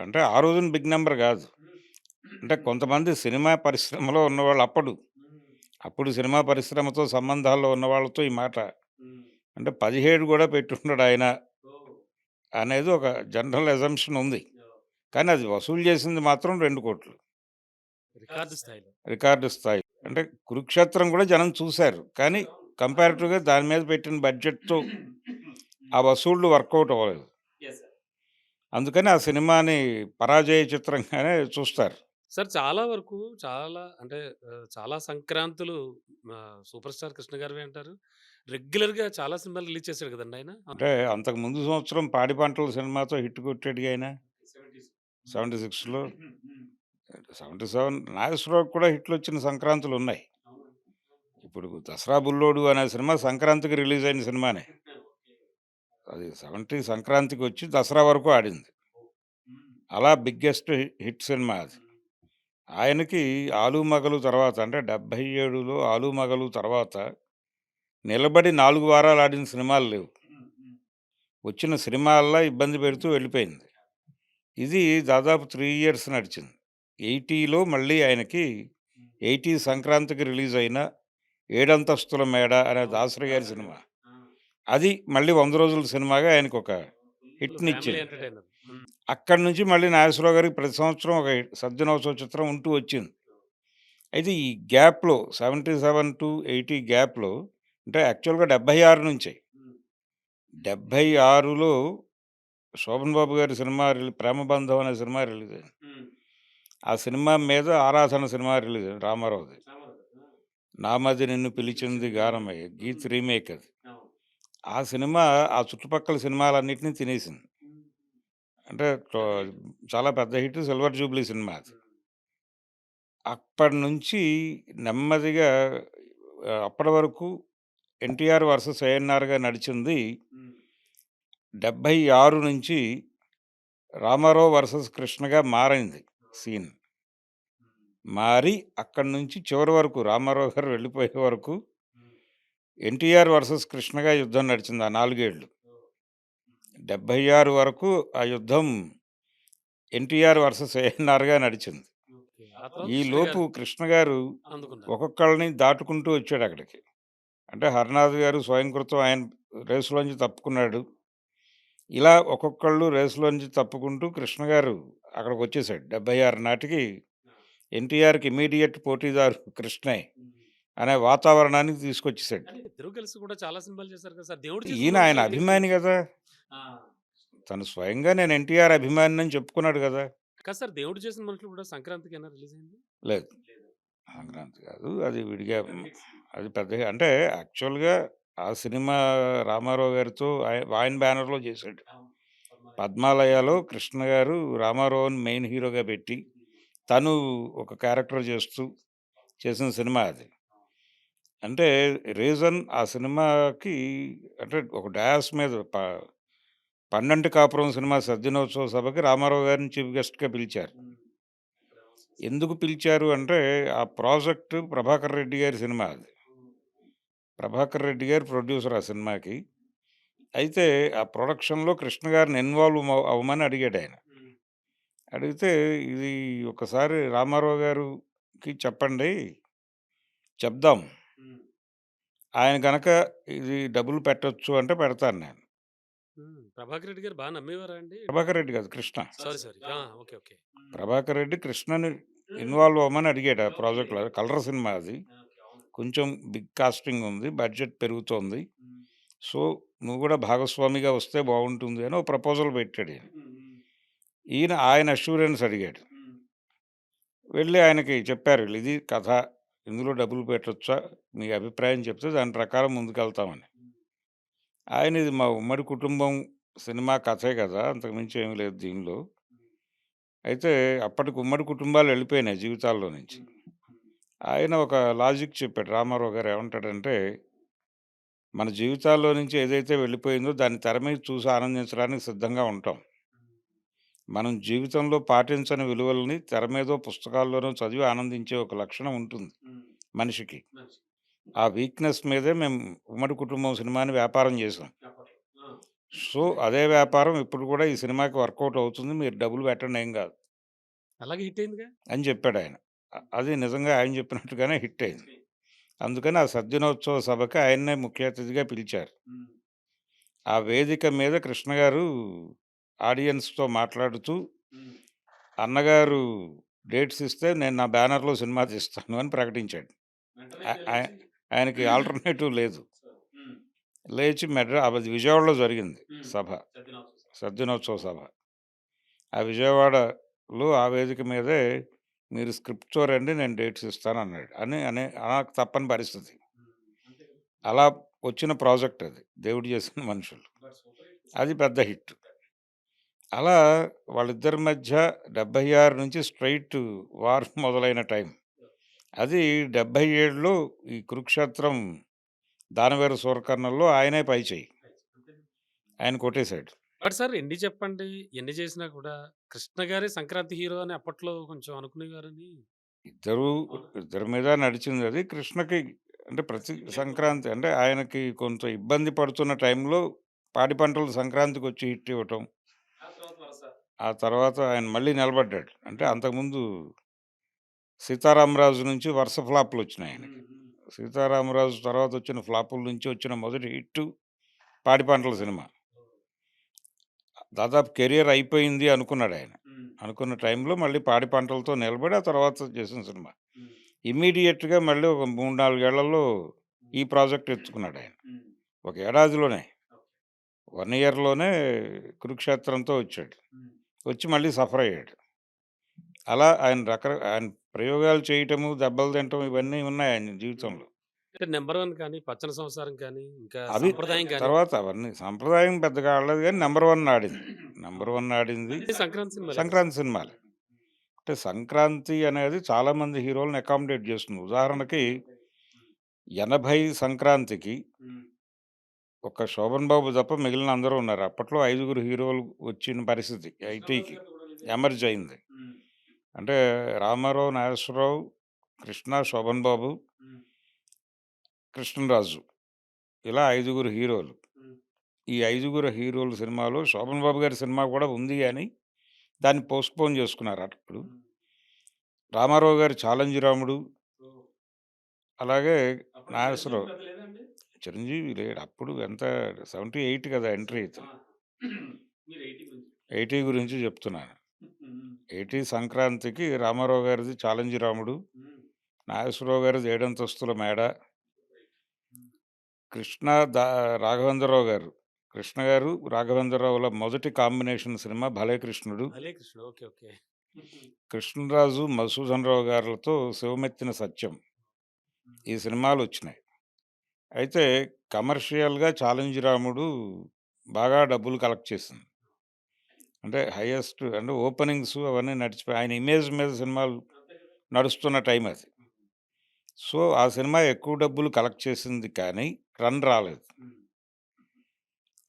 Speaker 3: అంటే ఆ రోజున బిగ్ నంబర్ గాదు. అంటే
Speaker 2: హ్మ్.
Speaker 3: కొంతమంది సినిమా పరిశ్రమలో ఉన్నవాళ్ళు
Speaker 2: హ్మ్.
Speaker 3: అప్పుడు సినిమా పరిశ్రమతో సంబంధాల్లో ఉన్నవాళ్ళతో ఈ మాట.
Speaker 2: హ్మ్.
Speaker 3: అంటే 17 గూడా పెట్టుండడాయన
Speaker 2: ఓహ్!
Speaker 3: అనేది ఒక జనరల్ అజంప్షన్ ఉంది.
Speaker 2: యాహ్!
Speaker 3: కానీ అది వసూలు చేసింది మాత్రం 2,00,00,000
Speaker 2: రికార్డు స్థాయిలో.
Speaker 3: రికార్డు స్థాయి. అంటే 'కురుక్షేత్రం' కూడా జనం చూసారు. కానీ కంపారిటివ్‌గా దాని మీద పెట్టిన బడ్జెట్‌తో ఆ వసూళ్లు వర్కౌట్ అవ్వలేదు. అందుకని ఆ సినిమాని పరాజయ చిత్రంగానే చూస్తారు.
Speaker 2: సార్ చాలా వరకు అంటే చాలా సంక్రాంతులు సూపర్ స్టార్ కృష్ణ గారివే అంటారు. రెగ్యులర్‌గా చాలా సినిమాలు రిలీజ్ చేసాడు కదండీ ఆయన.
Speaker 3: అంటే అంతకు ముందు సంవత్సరం 'పాడి పంటలు' సినిమాతో హిట్ కొట్టాడుగా ఆయన 76లో. 77 నాగేశ్వరరావుకి కూడా హిట్‌లొచ్చిన సంక్రాంతులున్నాయి. ఇప్పుడు 'దసరా బుల్లోడు' అనే సినిమా సంక్రాంతికి రిలీజ్ అయిన సినిమానే. అది 70 సంక్రాంతికి వచ్చి దసరా వరకు ఆడింది. అలా బిగ్గెస్ట్ హిట్ సినిమా అది. ఆయనకి 'ఆలు మగలు' తర్వాత అంటే 77లో 'ఆలు మగలు' తర్వాత నిలబడి 4 వారాలు ఆడిన సినిమాలు లేవు. వచ్చిన సినిమాల్లా ఇబ్బంది పెడుతూ వెళ్ళిపోయింది. ఇది దాదాపు 3 ఇయర్స్ నడిచింది. 80లో మళ్ళీ ఆయనకి 80 సంక్రాంతికి రిలీజ్ అయిన 'ఏడంతస్తుల మేడ' అనే దాసరి గారి సినిమా. అది మళ్ళీ 100 రోజుల సినిమాగా ఆయనకొక
Speaker 2: ఫ్యామిలీ
Speaker 3: హిట్‌నిచ్చింది.
Speaker 2: ఎంటర్‌టైనర్.
Speaker 3: అక్కడి నుంచి మళ్ళీ నాగేశ్వరరావు గారికి ప్రతి సంవత్సరం ఒక సద్దినోత్సవ చిత్రం ఉంటూ వచ్చింది. అయితే ఈ గ్యాప్‌లో 77-80 గ్యాప్‌లో అంటే యాక్చువల్‌గా 76 నుంచే. 76లో శోభన్ బాబు గారి సినిమా 'ప్రేమబంధం' అనే సినిమా రిలీజ్ అయింది. ఆ సినిమా మీద 'ఆరాధన' సినిమా రిలీజ్ అయింది రామారావుది. 'నామది నిన్ను పిలిచింది గానమయ్య' గీత్ రీమేక్ అది. ఆ సినిమా ఆ చుట్టుపక్కల సినిమాలన్నిటిని తినేసింది. అంటే చాలా పెద్ద హిట్ 'సిల్వర్ జూబ్లీ' సినిమా అది. అప్పటినుంచి నెమ్మదిగా అప్పటి వరకు 'ఎన్టీఆర్ వర్సెస్ ఏఎన్నార్‌గా' నడిచింది. 76 నుంచి 'రామారావు వర్సెస్ కృష్ణ'గా మారింది సీన్. మారి అక్కడి నుంచి చివరి వరకు రామారావు గారు వెళ్ళిపోయే వరకు 'ఎన్టీఆర్ వర్సెస్ కృష్ణ'గా యుద్ధం నడిచింది ఆ 4 ఏళ్ళు. 76 వరకు ఆ యుద్ధం 'ఎన్టీఆర్ వర్సెస్ ఏఎన్నార్‌గా' నడిచింది.
Speaker 2: ఆ తర్వాత
Speaker 3: ఈలోపు కృష్ణ గారు
Speaker 2: అందుకున్నారు.
Speaker 3: ఒక్కొక్కళ్ళని దాటుకుంటూ వచ్చాడు అక్కడికి. అంటే హరనాథ్ గారు స్వయంకృతం ఆయన రేసులోంచి తప్పుకున్నాడు. ఇలా ఒక్కొక్కళ్ళు రేసులోంచి తప్పుకుంటూ కృష్ణ గారు అక్కడికొచ్చేసాడు. 76 నాటికి ఎన్టీఆర్‌కి ఇమ్మీడియేట్ పోటీదారు కృష్ణే అనే వాతావరణానికి తీసుకొచ్చేసాడు.
Speaker 2: కానీ ఇద్దరు కలిసి కూడా చాలా సినిమాలు చేశారు కదా సార్. దేవుడు
Speaker 3: ఈయన ఆయన అభిమాని గదా! తను స్వయంగా నేను ఎన్టీఆర్ అభిమానినని చెప్పుకున్నాడు గదా!
Speaker 2: కాదు సార్, దేవుడు చేసిన మనుషులు కూడా సంక్రాంతికేనా రిలీజ్ అయింది?
Speaker 3: లేదు. సంక్రాంతి కాదు. అది విడిగా అది పెద్దగా అంటే యాక్చువల్‌గా ఆ సినిమా రామారావు గారితో ఆయన బ్యానర్‌లో చేశాడు. 'పద్మాలయలో' కృష్ణ గారు రామారావుని మెయిన్ హీరోగా పెట్టి, తను ఒక క్యారెక్టర్ చేసిన సినిమా అది. అంటే రీజన్ ఆ సినిమాకి అంటే ఒక డయాస్ మీద 'పన్నంటి కాపురం' సినిమా సద్దినోత్సవ సభకి రామారావు గారిని చీఫ్ గెస్ట్‌గా పిలిచారు. ఎందుకు పిలిచారు అంటే, ఆ ప్రాజెక్ట్ ప్రభాకర్ రెడ్డి గారి సినిమా అది. ప్రభాకర్ రెడ్డి గారు ప్రొడ్యూసర్ ఆ సినిమాకి. అయితే ఆ ప్రొడక్షన్‌లో కృష్ణ గారిని ఇన్వాల్వ్ అవ్వమని అడిగాడాయన. అడిగితే, "ఇది ఒకసారి రామారావు గారికి చెప్పండి. చెప్దాం. ఆయన గనక ఇది డబ్బులు పెట్టొచ్చు అంటే పెడతాను నేను."
Speaker 2: ప్రభాకర్ రెడ్డి గారు బాగా నమ్మేవారా అండి?
Speaker 3: ప్రభాకర్ రెడ్డి కాదు కృష్ణ.
Speaker 2: సారీ. ఓకే.
Speaker 3: ప్రభాకర్ రెడ్డి కృష్ణని ఇన్వాల్వ్ అవ్వమని అడిగాడు ఆ ప్రాజెక్ట్‌లో. కలర్ సినిమా అది. కొంచెం బిగ్ కాస్టింగ్ ఉంది. బడ్జెట్ పెరుగుతోంది. సో, నువ్వు కూడా భాగస్వామిగా వస్తే బావుంటుంది అని ఒక ప్రపోజల్ పెట్టాడు ఈయన. ఆయన అష్యూరెన్స్ అడిగాడు. వెళ్ళి ఆయనకి చెప్పారు. ఇది కథ. ఇందులో డబ్బులు పెట్టొచ్చా? మీ అభిప్రాయం చెప్తే దాని ప్రకారం ముందుకెళ్తామని. ఆయన ఇది మా ఉమ్మడి కుటుంబం సినిమా కథే కదా! అంతకు మించి ఏమి లేదు దీనిలో. అయితే అప్పటికి ఉమ్మడి కుటుంబాలు వెళ్ళిపోయినాయి జీవితాల్లో నుంచి. ఆయన ఒక లాజిక్ చెప్పాడు. రామారావు గారు ఏమంటాడంటే, మన జీవితాల్లో నుంచి ఏదైతే వెళ్ళిపోయిందో దాన్ని తెర మీద చూసి ఆనందించడానికి సిద్ధంగా ఉంటాం. మనం జీవితంలో పాటించని విలువలని తెర మీదో, పుస్తకాల్లోనో చదివి ఆనందించే ఒక లక్షణం ఉంటుంది మనిషికి. ఆ వీక్‌నెస్ మీదే మేము ఉమ్మడి కుటుంబం సినిమాని వ్యాపారం చేసాం. సో, అదే వ్యాపారం ఇప్పుడు కూడా ఈ సినిమాకి వర్కౌట్ అవుతుంది. మీరు డబ్బులు పెట్టండి ఏం కాదు
Speaker 2: అలాగే హిట్ అయిందిగా.
Speaker 3: అని చెప్పాడాయన. అది నిజంగా ఆయన చెప్పినట్టుగానే హిట్ అయింది. అందుకని ఆ సద్దినోత్సవ సభకి ఆయన్నే ముఖ్య అతిథిగా పిలిచారు. ఆ వేదిక మీద కృష్ణ గారు ఆడియన్స్‌తో మాట్లాడుతూ అన్నగారు డేట్స్ ఇస్తే నేను నా బ్యానర్‌లో సినిమా తీస్తాను అని ప్రకటించాడు.
Speaker 2: వెంటనే
Speaker 3: ఆ ఆయ
Speaker 2: లేచి
Speaker 3: ఆయనకి ఆల్టర్‌నేటివ్ లేదు.
Speaker 2: హ్మ్.
Speaker 3: లేచి అది విజయవాడలో జరిగింది
Speaker 2: హ్మ్.
Speaker 3: సభ.
Speaker 2: సత్యనారాయణ స్వామి.
Speaker 3: సద్దినోత్సవ సభ. ఆ విజయవాడలో ఆ వేదిక మీదే మీరు స్క్రిప్ట్‌తో రండి నేను డేట్స్ ఇస్తానన్నాడు. అనక తప్పని పరిస్థితి.
Speaker 2: హ్మ్. అంతే కదా!
Speaker 3: అలా వచ్చిన ప్రాజెక్ట్ అది. దేవుడు చేసిన మనుషులు.
Speaker 2: బట్ సూపర్ హిట్
Speaker 3: అది
Speaker 2: సినిమా.
Speaker 3: పెద్ద హిట్. అలా వాళ్ళిద్దరి మధ్య 76 నుంచి స్ట్రెయిట్ వార్ మొదలైన టైం. అది 77లో ఈ 'కురుక్షేత్రం' దానవీర సూరకర్ణలో ఆయనే పైచేయి.
Speaker 2: అంతే.
Speaker 3: ఆయన కొట్టేసాడు.
Speaker 2: బట్ సార్ ఎన్ని చెప్పండి, ఎన్ని చేసినా కూడా కృష్ణ గారే సంక్రాంతి హీరో అని అప్పట్లో కొంచెం అనుకునేవారని
Speaker 3: ఇద్దరు
Speaker 2: అవును.
Speaker 3: ఇద్దరి మీద నడిచిందది. కృష్ణకి అంటే ప్రతి
Speaker 2: హిట్ ఎక్కువ.
Speaker 3: సంక్రాంతి అంటే ఆయనకి కొంత ఇబ్బంది పడుతున్న టైంలో పాడి పంటలు సంక్రాంతికొచ్చి హిట్ ఇవ్వటం.
Speaker 2: ఆ తర్వాత వరస.
Speaker 3: ఆ తర్వాత ఆయన మళ్ళీ నిలబడ్డాడు. అంటే అంతకుముందు 'సీతారామరాజు' నుంచి వరుస ఫ్లాపులొచ్చినాయి ఆయనకి.
Speaker 2: హ్మ్. హ్మ్.
Speaker 3: 'సీతారామరాజు' తర్వాత వచ్చిన ఫ్లాపుల నుంచి వచ్చిన మొదటి హిట్టు 'పాడి పంటల' సినిమా. దాదాపు కెరియర్ అయిపోయింది అనుకున్నాడాయన.
Speaker 2: హ్మ్.
Speaker 3: అనుకున్న టైంలో మళ్ళీ పాడి పంటలతో నిలబడి ఆ తర్వాత చేసిన సినిమా.
Speaker 2: హ్మ్.
Speaker 3: ఇమ్మీడియేట్‌గా మళ్ళీ ఒక 3, 4 ఏళ్లలో
Speaker 2: హ్మ్.
Speaker 3: ఈ ప్రాజెక్ట్ ఎత్తుకున్నాడాయన.
Speaker 2: హ్మ్.
Speaker 3: ఒక ఏడాదిలోనే,
Speaker 2: ఓకే.
Speaker 3: 1 ఇయర్‌లోనే 'కురుక్షేత్రంతో' వచ్చాడు.
Speaker 2: హ్మ్.
Speaker 3: వచ్చి మళ్ళీ సఫర్ అయ్యాడు. అలా ఆయన ప్రయోగాలు చేయటము, దెబ్బలు తినటం ఇవన్నీ ఉన్నాయి ఆయన
Speaker 2: హ్మ్.
Speaker 3: జీవితంలో.
Speaker 2: అంటే నంబర్ 1 కానీ, పచ్చని సంసారం కానీ, ఇంకా
Speaker 3: అవి
Speaker 2: సంప్రదాయం గాని
Speaker 3: తర్వాత అవన్నీ సాంప్రదాయం పెద్దగా ఆడలేదు గానీ నంబర్ 1 ఆడింది. నంబర్
Speaker 2: అవును.
Speaker 3: 1 ఆడింది.
Speaker 2: అన్ని సంక్రాంతి సినిమాలే కదా!
Speaker 3: సంక్రాంతి సినిమాలే. అంటే సంక్రాంతి అనేది చాలామంది హీరోలని అకామిడేట్ చేస్తుంది. ఉదాహరణకి
Speaker 2: అంతే. హ్మ్.
Speaker 3: 80 సంక్రాంతికి
Speaker 2: హ్మ్.
Speaker 3: ఒక్క 'శోభన్ బాబు' తప్ప మిగిలిన అందరూ ఉన్నారు. అప్పట్లో 5గురు హీరోలు వచ్చిన పరిస్థితి
Speaker 2: కృష్ణరాజు
Speaker 3: 80కి
Speaker 2: గారితో కూడా రిలీజ్ అయింది.
Speaker 3: ఎమర్జ్ అయింది.
Speaker 2: హ్మ్.
Speaker 3: అంటే రామారావు, నాగేశ్వరరావు, కృష్ణ, శోభన్ బాబు,
Speaker 2: హ్మ్.
Speaker 3: కృష్ణరాజు ఇలా 5గురు హీరోలు.
Speaker 2: హ్మ్.
Speaker 3: ఈ 5గురు హీరోల సినిమాలో శోభన్ బాబు గారి సినిమా కూడా ఉంది గానీ, దాన్ని పోస్ట్‌పోన్ చేసుకున్నారు అప్పుడు.
Speaker 2: హ్మ్.
Speaker 3: రామారావు గారి 'ఛాలెంజ్ రాముడు'
Speaker 2: ఓహ్!
Speaker 3: అలాగే
Speaker 2: అప్పుడు చిరంజీవి
Speaker 3: నాగేశ్వరరావు.
Speaker 2: పెద్ద లేదా అండి?
Speaker 3: చిరంజీవి లేడు. అప్పుడు ఎంత 78 కదా ఎంట్రీ
Speaker 2: ఆ!
Speaker 3: ఇతను.
Speaker 2: మీరు 80 గురించి
Speaker 3: 80 గురించి చెప్తున్నాను.
Speaker 2: హ్మ్.
Speaker 3: 80 సంక్రాంతికి రామారావు గారిది 'ఛాలెంజ్ రాముడు',
Speaker 2: హ్మ్.
Speaker 3: నాగేశ్వరరావు గారిది 'ఏడంతస్తుల మేడ',
Speaker 2: రైట్. హ్మ్.
Speaker 3: కృష్ణ దా రాఘవేంద్రరావు గారు. కృష్ణ గారు, రాఘవేంద్రరావుల మొదటి కాంబినేషన్ సినిమా 'భలే కృష్ణుడు'.
Speaker 2: భలే కృష్ణుడు. ఓకే. ఓకే.
Speaker 3: కృష్ణరాజు, మధుసూదన్ రావు గారులతో 'శివమెత్తిన సత్యం'
Speaker 2: హ్మ్.
Speaker 3: ఈ సినిమాలొచ్చినాయి. అయితే కమర్షియల్‌గా 'ఛాలెంజ్ రాముడు' బాగా డబ్బులు కలెక్ట్ చేసింది. అంటే హైయెస్ట్ అంటే ఓపెనింగ్స్ అవన్నీ నడిచిపోయాయి. ఆయన ఇమేజ్ మీద సినిమాలు
Speaker 2: అంతే కదా!
Speaker 3: నడుస్తున్న టైం అది.
Speaker 2: హ్మ్.
Speaker 3: సో, ఆ సినిమా ఎక్కువ డబ్బులు కలెక్ట్ చేసింది కానీ రన్ రాలేదు.
Speaker 2: హ్మ్.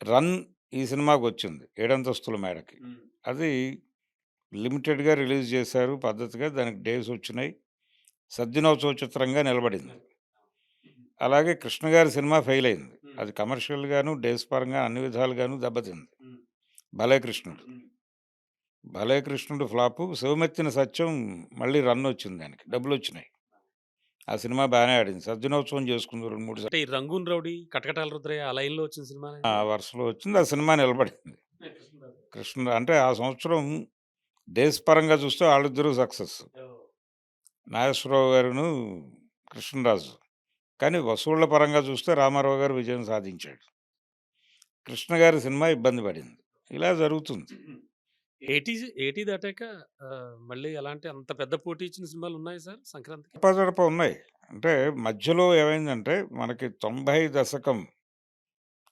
Speaker 3: 'రన్' ఈ సినిమాకొచ్చింది 'ఏడంతస్తుల మేడ'కి.
Speaker 2: హ్మ్.
Speaker 3: అది లిమిటెడ్‌గా రిలీజ్ చేశారు పద్ధతిగా. దానికి డేస్ వచ్చినాయి. సద్దినోత్సవ చిత్రంగా నిలబడింది.
Speaker 2: అది. అవును.
Speaker 3: అలాగే 'కృష్ణ' గారి సినిమా ఫెయిల్ అయింది.
Speaker 2: హ్మ్.
Speaker 3: అది కమర్షియల్‌గాను, డేస్ పరంగా అన్ని విధాలుగాను దెబ్బతింది.
Speaker 2: హ్మ్.
Speaker 3: 'భలే కృష్ణుడు.'
Speaker 2: హ్మ్.
Speaker 3: 'భలే కృష్ణుడు' ఫ్లాపు. 'శివమెత్తిన సత్యం' మళ్ళీ రన్ వచ్చింది దానికి. డబ్బులొచ్చినాయి. ఆ సినిమా బానే ఆడింది. సద్దినోత్సవం చేసుకుంది 2, 3
Speaker 2: అంటే ఈ 'రంగూన్ రౌడీ', 'కటకటాల రుద్రయ్య' ఆ లైన్‌లో వచ్చిన సినిమానా
Speaker 3: ఆ
Speaker 2: అండి?
Speaker 3: వరుసలో వచ్చింది. ఆ సినిమా నిలబడింది.
Speaker 2: కృష్ణరాజు.
Speaker 3: అంటే ఆ సంవత్సరం డేస్ పరంగా చూస్తే ఆళ్ళిద్దరూ సక్సెస్.
Speaker 2: ఓహ్!
Speaker 3: నాగేశ్వరరావు గారును, కృష్ణరాజు. కానీ వసూళ్ళ పరంగా చూస్తే రామారావు గారు విజయం సాధించాడు. కృష్ణ గారి సినిమా ఇబ్బంది పడింది. ఇలా జరుగుతుంది.
Speaker 2: 80 దాటాక మళ్ళీ అలాంటి అంత పెద్ద పోటీ ఇచ్చిన సినిమాలున్నాయా సార్ సంక్రాంతికి?
Speaker 3: అడపాదడపా ఉన్నాయి. అంటే మధ్యలో ఏమైందంటే మనకి 90 దశకం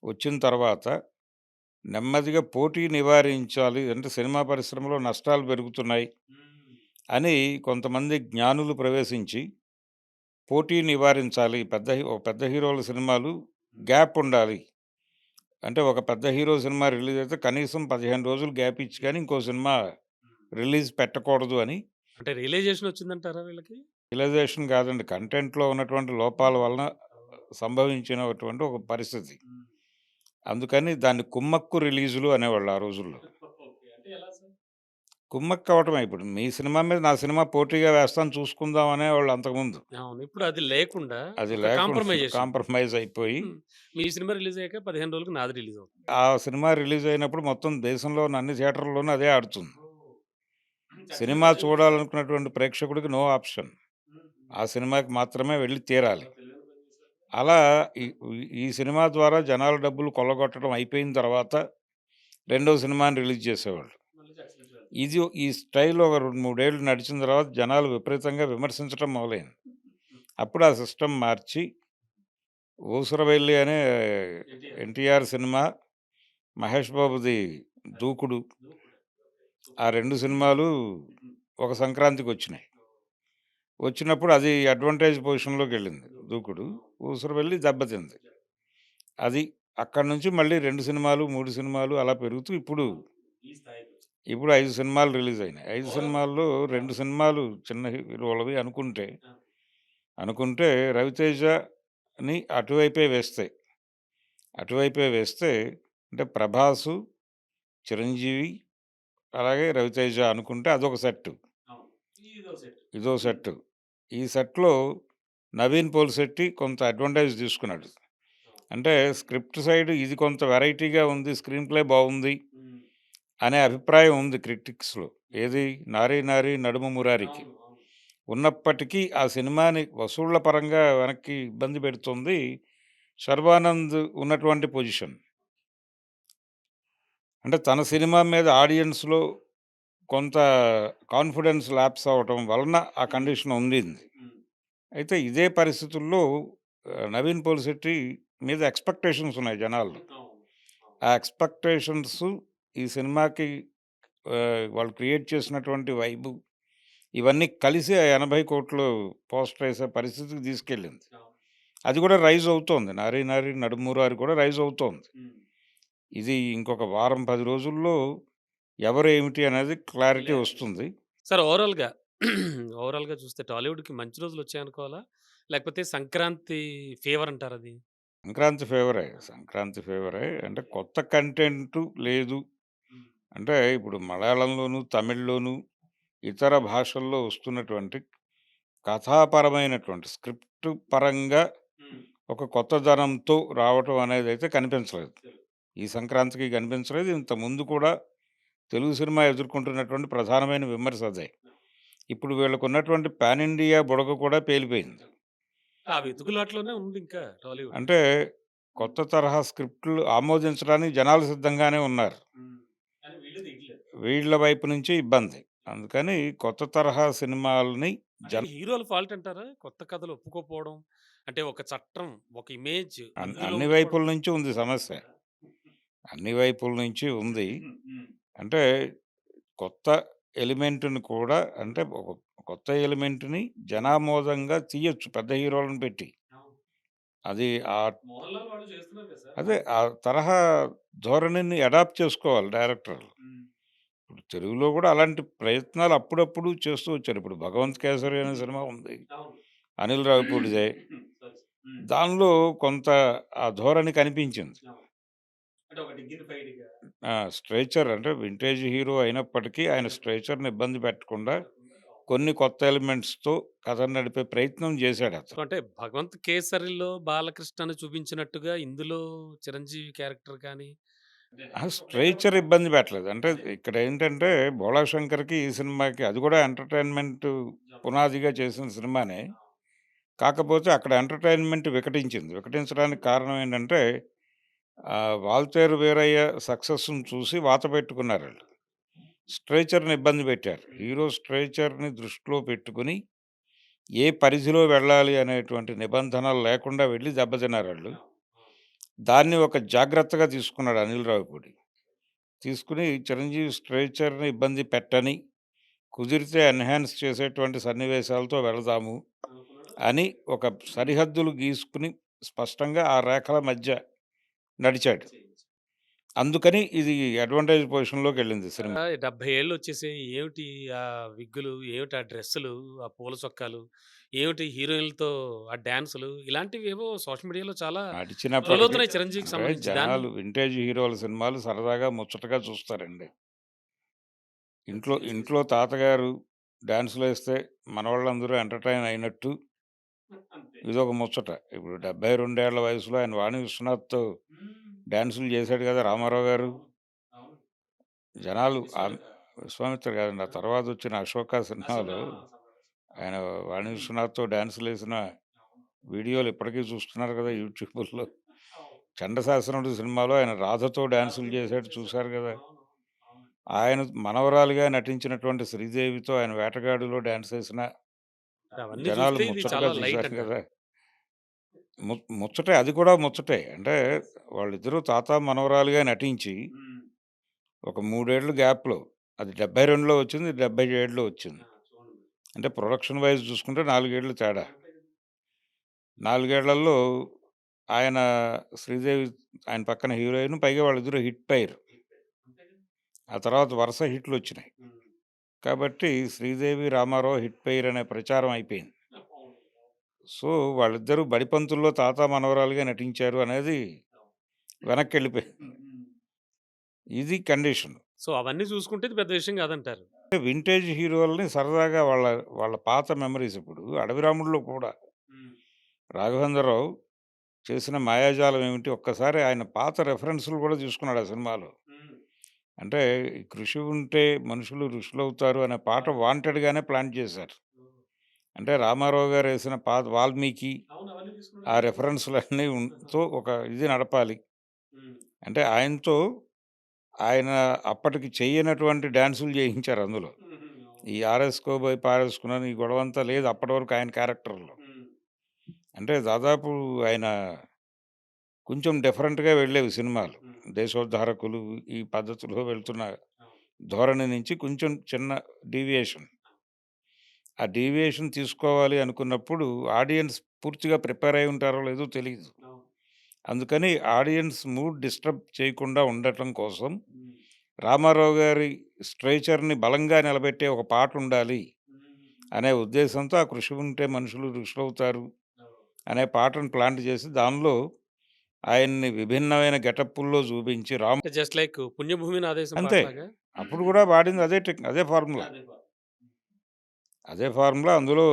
Speaker 3: వచ్చిన తర్వాత నెమ్మదిగా పోటీ నివారించాలి. అంటే సినిమా పరిశ్రమలో నష్టాలు పెరుగుతున్నాయి
Speaker 2: హ్మ్.
Speaker 3: అని కొంతమంది జ్ఞానులు ప్రవేశించి పోటీ నివారించాలి. ఒక పెద్ద హీరోల సినిమాలు
Speaker 2: హ్మ్.
Speaker 3: గ్యాప్ ఉండాలి. అంటే ఒక పెద్ద హీరో సినిమా రిలీజ్ అయితే కనీసం 15 రోజులు గ్యాప్ ఇచ్చి గాని ఇంకో సినిమా
Speaker 2: హ్మ్.
Speaker 3: రిలీజ్ పెట్టకూడదు అని
Speaker 2: అంటే రియలైజేషన్ వచ్చిందంటారా వీళ్ళకి?
Speaker 3: రియలైజేషన్ కాదండి. కంటెంట్‌లో ఉన్నటువంటి లోపాల వలన సంభవించినటువంటి ఒక పరిస్థితి.
Speaker 2: హ్మ్.
Speaker 3: అందుకని దాన్ని కుమ్మక్కు రిలీజులు అనేవాళ్ళు ఆ రోజుల్లో.
Speaker 2: ఓకే. అంటే ఎలా సార్?
Speaker 3: కుమ్మక్కు అవ్వటమే ఇప్పుడు మీ సినిమా మీద నా సినిమా పోటీగా వేస్తాను చూసుకుందాం అనేవాళ్ళు అంతకుముందు.
Speaker 2: అవును. ఇప్పుడు అది లేకుండా
Speaker 3: అది
Speaker 2: ఒక
Speaker 3: లేకుండా
Speaker 2: కాంప్రమైజేషన్.
Speaker 3: కాంప్రమైజ్ అయిపోయి
Speaker 2: హ్మ్. మీ సినిమా రిలీజ్ అయ్యాక 15 రోజులకి నాది రిలీజ్ అవుతుంది.
Speaker 3: ఆ సినిమా రిలీజ్ అయినప్పుడు మొత్తం దేశంలో ఉన్న అన్ని థియేటర్‌ల్లోనూ అదే ఆడుతుంది.
Speaker 2: ఓహ్!
Speaker 3: సినిమా చూడాలనుకున్నటువంటి ప్రేక్షకుడికి నో ఆప్షన్. ఆ సినిమాకి మాత్రమే వెళ్లి తీరాలి. అలా ఈ ఈ సినిమా ద్వారా జనాల డబ్బులు కొల్లగొట్టడం అయిపోయిన తర్వాత రెండో సినిమాని రిలీజ్ చేసేవాళ్ళు. ఈ స్టైల్ ఒక 2, 3 ఏళ్ళు నడిచిన తర్వాత జనాలు విపరీతంగా విమర్శించడం మొదలైంది. అప్పుడు ఆ సిస్టమ్ మార్చి 'ఊసరవెల్లి' అనే ఎన్టీఆర్ సినిమా, మహేష్ బాబుది 'దూకుడు' ఆ 2 సినిమాలు ఒక సంక్రాంతికొచ్చినాయి. వచ్చినప్పుడు అది అడ్వాంటేజ్ పొజిషన్‌లోకెళ్ళింది 'దూకుడు'. 'ఊసరవెల్లి' దెబ్బతింది. అది అక్కడి నుంచి మళ్ళీ 2 సినిమాలు, 3 సినిమాలు అలా పెరుగుతూ ఇప్పుడు 5 సినిమాలు రిలీజ్ అయినాయి. 5 సినిమాల్లో 2 సినిమాలు చిన్న హీరోలవి అనుకుంటే 'రవితేజ'ని అటువైపే వేస్తే అంటే 'ప్రభాసు', 'చిరంజీవి' అలాగే 'రవితేజ' అనుకుంటే అదొక సెట్టు. ఇదో సెట్టు. ఈ సెట్‌లో 'నవీన్ పోలిశెట్టి' కొంత అడ్వాంటేజ్ తీసుకున్నాడు. అంటే స్క్రిప్ట్ సైడ్ ఇది కొంత వెరైటీగా ఉంది. స్క్రీన్ ప్లే బావుంది అనే అభిప్రాయం ఉంది క్రిటిక్స్‌లో. ఏది 'నారీ నారీ నడుమ మురారికి.' ఉన్నప్పటికీ ఆ సినిమాని వసూళ్ల పరంగా వెనక్కి ఇబ్బంది పెడుతుంది శర్వానంద్ ఉన్నటువంటి పొజిషన్. అంటే తన సినిమా మీద ఆడియన్స్‌లో కొంత కాన్ఫిడెన్స్ ల్యాప్స్ అవ్వటం వలన ఆ కండిషన్ ఉండింది. అయితే ఇదే పరిస్థితుల్లో 'నవీన్ పోలిశెట్టి' మీద ఎక్స్‌పెక్టేషన్స్ ఉన్నాయి జనాల్లో. ఆ ఎక్స్‌పెక్టేషన్స్ ఈ సినిమాకి వాళ్ళు క్రియేట్ చేసినటువంటి వైబు ఇవన్నీ కలిసి ఆ 80,00,00,000 పోస్టర్ ఏసే పరిస్థితికి తీసుకెళ్ళింది. అది కూడా రైజ్ అవుతోంది. 'నారీ నారీ నడుమూరారి' కూడా రైజ్ అవుతోంది. ఇది ఇంకొక వారం 10 రోజుల్లో ఎవరు ఏమిటి అనేది క్లారిటీ వస్తుంది.
Speaker 2: సార్ ఓవరాల్‌గా చూస్తే టాలీవుడ్‌కి మంచి రోజులొచ్చాయనుకోవాలా? లేకపోతే సంక్రాంతి ఫీవర్ అంటారది?
Speaker 3: సంక్రాంతి ఫేవరే. అంటే కొత్త కంటెంటు లేదు. అంటే ఇప్పుడు మలయాళంలోను, తమిళ్‌లోను, ఇతర భాషల్లో వస్తున్నటువంటి కథాపరమైనటువంటి స్క్రిప్ట్ పరంగా ఒక కొత్తదనంతో రావటం అనేదైతే కనిపించలేదు. ఈ సంక్రాంతికి కనిపించలేదు. ఇంతకుముందు కూడా తెలుగు సినిమా ఎదుర్కొంటున్నటువంటి ప్రధానమైన విమర్శ అదే. ఇప్పుడు వీళ్ళకున్నటువంటి పాన్ ఇండియా బుడగ కూడా పేలిపోయింది.
Speaker 2: ఆ వెతుకులాటలోనే ఉందింకా టాలీవుడ్.
Speaker 3: అంటే కొత్త తరహా స్క్రిప్టులు ఆమోదించడానికి జనాలు సిద్ధంగానే ఉన్నారు.
Speaker 2: కానీ వీళ్ళు దిగలేదు.
Speaker 3: వీళ్ళ వైపు నుంచి ఇబ్బంది. అందుకని కొత్త తరహా సినిమాలని
Speaker 2: అంటే ఇది హీరోల ఫాల్ట్ అంటారా? కొత్త కథలు ఒప్పుకోకపోవడం. అంటే ఒక చట్టం, ఒక ఇమేజ్ అందులో
Speaker 3: అన్ని వైపుల
Speaker 2: ఉండిపోవడం.
Speaker 3: నుంచి ఉంది సమస్య. అన్ని వైపుల నుంచి ఉంది. అంటే కొత్త ఎలిమెంట్‌ని కూడా అంటే ఒక కొత్త ఎలిమెంట్‌ని జనామోదంగా తీయొచ్చు పెద్ద హీరోలను పెట్టి.
Speaker 2: అవును.
Speaker 3: అది ఆహ్,
Speaker 2: 'మోహన్ లాల్' వాళ్ళు చేస్తున్నారు కదా సార్!
Speaker 3: అదే ఆ తరహా ధోరణిని అడాప్ట్ చేసుకోవాలి డైరెక్టర్లు.
Speaker 2: హ్మ్.
Speaker 3: ఇప్పుడు తెలుగులో కూడా అలాంటి ప్రయత్నాలు అప్పుడప్పుడు చేస్తూ వచ్చారు. ఇప్పుడు 'భగవంత్ కేసరి' అనే సినిమా ఉంది.
Speaker 2: అవును.
Speaker 3: అనిల్ రావిపూడిదే.
Speaker 2: సారీ. హ్మ్.
Speaker 3: దానిలో కొంత ఆ ధోరణి కనిపించింది.
Speaker 2: అవును. అంటే ఒక డిగ్నిఫైడ్‌గా
Speaker 3: స్ట్రెచర్ అంటే వింటేజ్ హీరో అయినప్పటికీ ఆయన స్ట్రెచర్‌ని ఇబ్బంది పెట్టకుండా కొన్ని కొత్త ఎలిమెంట్స్‌తో కథను నడిపే ప్రయత్నం
Speaker 2: సో,
Speaker 3: చేశాడతను.
Speaker 2: అంటే 'భగవంత్ కేసరిలో' బాలకృష్ణని చూపించినట్టుగా ఇందులో చిరంజీవి క్యారెక్టర్ కానీ అంటే
Speaker 3: స్ట్రెచర్ ఇబ్బంది పెట్టలేదు. అంటే ఇక్కడేంటంటే 'భోళా శంకర్‌కి' ఈ సినిమాకి అది కూడా ఎంటర్‌టైన్‌మెంట్ పునాదిగా చేసిన సినిమానే. కాకపోతే అక్కడ ఎంటర్‌టైన్‌మెంట్ వికటించింది. వికటించడానికి కారణం ఏంటంటే వాల్తేరు వీరయ్య సక్సెస్‌ని చూసి వాత పెట్టుకున్నారాళ్ళు. స్ట్రెచర్‌ని ఇబ్బంది పెట్టారు. హీరో స్ట్రెచర్‌ని దృష్టిలో పెట్టుకొని ఏ పరిధిలో వెళ్ళాలి అనేటువంటి నిబంధనలు లేకుండా వెళ్లి దెబ్బతిన్నారాళ్ళు. దాన్ని ఒక జాగ్రత్తగా తీసుకున్నాడు అనిల్ రావిపూడి. తీసుకొని చిరంజీవి స్ట్రెచర్‌ని ఇబ్బంది పెట్టని, కుదిరితే ఎన్హాన్స్ చేసేటువంటి సన్నివేశాలతో వెళదాము అని ఒక సరిహద్దులు గీసుకొని స్పష్టంగా ఆ రేఖల మధ్య నడిచాడు. అందుకని ఇది అడ్వాంటేజ్ పొజిషన్‌లోకెళ్ళింది సినిమా.
Speaker 2: 70 ఏళ్ళొచ్చేసాయి. ఏమిటి ఆ విగ్గులు, ఏమిటి ఆ డ్రెస్సులు, ఆ పూల చొక్కాలు, ఏమిటి హీరోయిన్‌లతో ఆ డాన్సులు ఇలాంటివేవో సోషల్ మీడియాలో చాలా
Speaker 3: నడిచినప్పటికీ
Speaker 2: ట్రోలవుతున్నాయి చిరంజీవికి
Speaker 3: అంటే
Speaker 2: సంబంధించి. దాన్ని
Speaker 3: జనాలు వింటేజ్ హీరోల సినిమాలు సరదాగా ముచ్చటగా చూస్తారండి. ఇంట్లో తాతగారు డాన్సులేస్తే మనోళ్ళందరూ ఎంటర్‌టైన్ అయినట్టు
Speaker 2: అంతే.
Speaker 3: ఇదొక ముచ్చట. ఇప్పుడు 72 ఏళ్ల వయసులో ఆయన 'వాణి విశ్వనాథ్‌తో'
Speaker 2: హ్మ్.
Speaker 3: డాన్సులు చేశాడు కదా! రామారావు గారు.
Speaker 2: అవును. అవును.
Speaker 3: జనాలు
Speaker 2: ఇష్టపడతారు.
Speaker 3: విశ్వామిత్ర గాదండి. ఆ తర్వాత వచ్చిన 'అశోక' సినిమాలో ఆయన వాణి విశ్వనాథ్‌తో డాన్సులేసిన వీడియోలు ఇప్పటికీ చూస్తున్నారు కదా యూట్యూబుల్లో. 'చండశాసనుడు' సినిమాలో ఆయన రాధతో డాన్సులు చేశాడు చూసారు గదా! ఆయన మనవరాలిగా నటించినటువంటి శ్రీదేవితో ఆయన 'వేటగాడులో' డాన్స్ ఏసిన
Speaker 2: అవన్నీ
Speaker 3: జనాలు
Speaker 2: చూస్తే ఇది
Speaker 3: ముచ్చటగా
Speaker 2: చాలా లైట్
Speaker 3: చూసారు
Speaker 2: అంటారు.
Speaker 3: గదా! ముచ్చటే అది కూడా ముచ్చటే. అంటే వాళ్ళిద్దరూ తాత, మనవరాలుగా నటించి ఒక 3 ఏళ్ల గ్యాప్‌లో అది 72లో వచ్చింది. ఇది 77లో వచ్చింది. అంటే ప్రొడక్షన్ వైస్ చూసుకుంటే 4 ఏళ్ళు తేడా. 4 ఏళ్లలో ఆయన శ్రీదేవి ఆయన పక్కన హీరోయిన్. పైగా వాళ్ళిద్దరూ హిట్ అయ్యారు. ఆ తర్వాత వరుస హిట్‌లొచ్చినాయి. కాబట్టి శ్రీదేవి, రామారావు హిట్ పెయిర్ అనే ప్రచారం అయిపోయింది. సో, వాళ్ళిద్దరూ బడిపంతుల్లో తాత, మనవరాలుగా నటించారు అనేది వెనక్కెళ్ళిపోయింది. ఇది కండిషన్.
Speaker 2: సో, అవన్నీ చూసుకుంటే ఇది పెద్ద విషయం కాదంటారు.
Speaker 3: వింటేజ్ హీరోలని సరదాగా వాళ్ళ వాళ్ళ పాత మెమరీస్ ఇప్పుడు 'అడవిరాముడులో' కూడా రాఘవేంద్రరావు చేసిన మాయాజాలం ఏమిటి ఒక్కసారి ఆయన పాత రెఫరెన్స్‌లు కూడా తీసుకున్నాడు ఆ సినిమాలో. అంటే ఈ కృషి ఉంటే మనుషులు ఋషులవుతారు అనే పాట వాంటెడ్‌గానే ప్లాన్ చేశారు. అంటే రామారావు గారేసిన పాత 'వాల్మీకి' ఆ రెఫరెన్స్‌లన్నీ తో ఒక ఇది నడపాలి. అంటే ఆయనతో ఆయన అప్పటికి చెయ్యనటువంటి డాన్సులు చేయించారు అందులో. ఈ ఆరేసుకోబోయి పారేసుకున్నాను ఈ గొడవంతా లేదు అప్పటి వరకు ఆయన క్యారెక్టర్‌లో. అంటే దాదాపు ఆయన కొంచెం డిఫరెంట్‌గా వెళ్ళేవి సినిమాలు. దేశోద్ధారకులు ఈ పద్ధతిలో వెళ్తున్న ధోరణి నుంచి కొంచెం చిన్న డీవియేషన్. ఆ డీవియేషన్ తీసుకోవాలి అనుకున్నప్పుడు ఆడియన్స్ పూర్తిగా ప్రిపేర్ అయ్యి ఉంటారో లేదో తెలీదు. అందుకని ఆడియన్స్ మూడ్ డిస్టర్బ్ చేయకుండా ఉండటం కోసం రామారావు గారి స్ట్రెచర్‌ని బలంగా నిలబెట్టే ఒక పాటుండాలి అనే ఉద్దేశంతో ఆ కృషి ఉంటే మనుషులు ఋషులవుతారు అనే పాటను ప్లాన్ చేసి దానిలో ఆయన్ని విభిన్నమైన గెటప్పుల్లో చూపించి
Speaker 2: అంటే జస్ట్ లైక్ 'పుణ్యభూమి నాదేశం'
Speaker 3: అంతే.
Speaker 2: పాటలాగా?
Speaker 3: అప్పుడు కూడా వాడింది అదే ఫార్ములా. అదే ఫార్ములా అందులో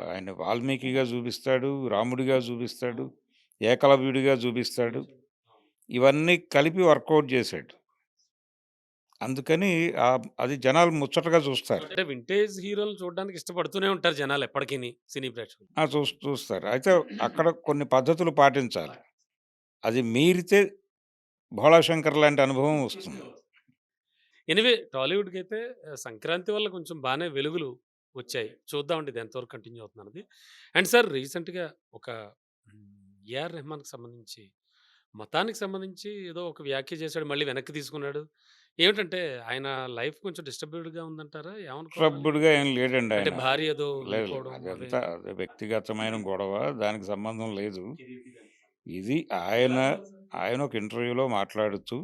Speaker 3: ఆయన వాల్మీకిగా చూపిస్తాడు, రాముడిగా చూపిస్తాడు, ఏకలవ్యుడిగా చూపిస్తాడు. ఇవన్నీ కలిపి వర్కౌట్ చేశాడు. అందుకని అది జనాలు ముచ్చటగా చూస్తారు.
Speaker 2: అంటే వింటేజ్ హీరోలను చూడడానికి ఇష్టపడుతూనే ఉంటారు జనాలు ఎప్పటికిని సినీ ప్రేక్షకులు.
Speaker 3: చూస్తారు. అయితే అక్కడ కొన్ని పద్ధతులు పాటించాలి. అది మీరితే 'భోళాశంకర్' లాంటి అనుభవం వస్తుంది.
Speaker 2: ఎనీవే టాలీవుడ్‌కైతే సంక్రాంతి వల్ల కొంచెం బానే వెలుగులు వచ్చాయి. చూద్దామండి ఇది ఎంతవరకు కంటిన్యూ అవుతుందన్నది. అండ్ సార్ రీసెంట్‌గా ఒక ఏఆర్ రెహమాన్‌కి సంబంధించి మతానికి సంబంధించి ఏదో ఒక వ్యాఖ్య చేశాడు. మళ్ళీ వెనక్కి తీసుకున్నాడు. ఏమిటంటే ఆయన లైఫ్ కొంచెం డిస్టర్బ్డ్‌గా ఉందంటారా? ఏమనుకోవాలి?
Speaker 3: ట్రబ్బుడుగా ఏం లేడండి
Speaker 2: అంటే
Speaker 3: ఆయన.
Speaker 2: భార్య ఏదో
Speaker 3: లేదు.
Speaker 2: విడిపోవడం అవే.
Speaker 3: అదంతా అదే వ్యక్తిగతమైన గొడవ. దానికి సంబంధం లేదు. ఇది ఆయన ఒక ఇంటర్వ్యూలో మాట్లాడుతూ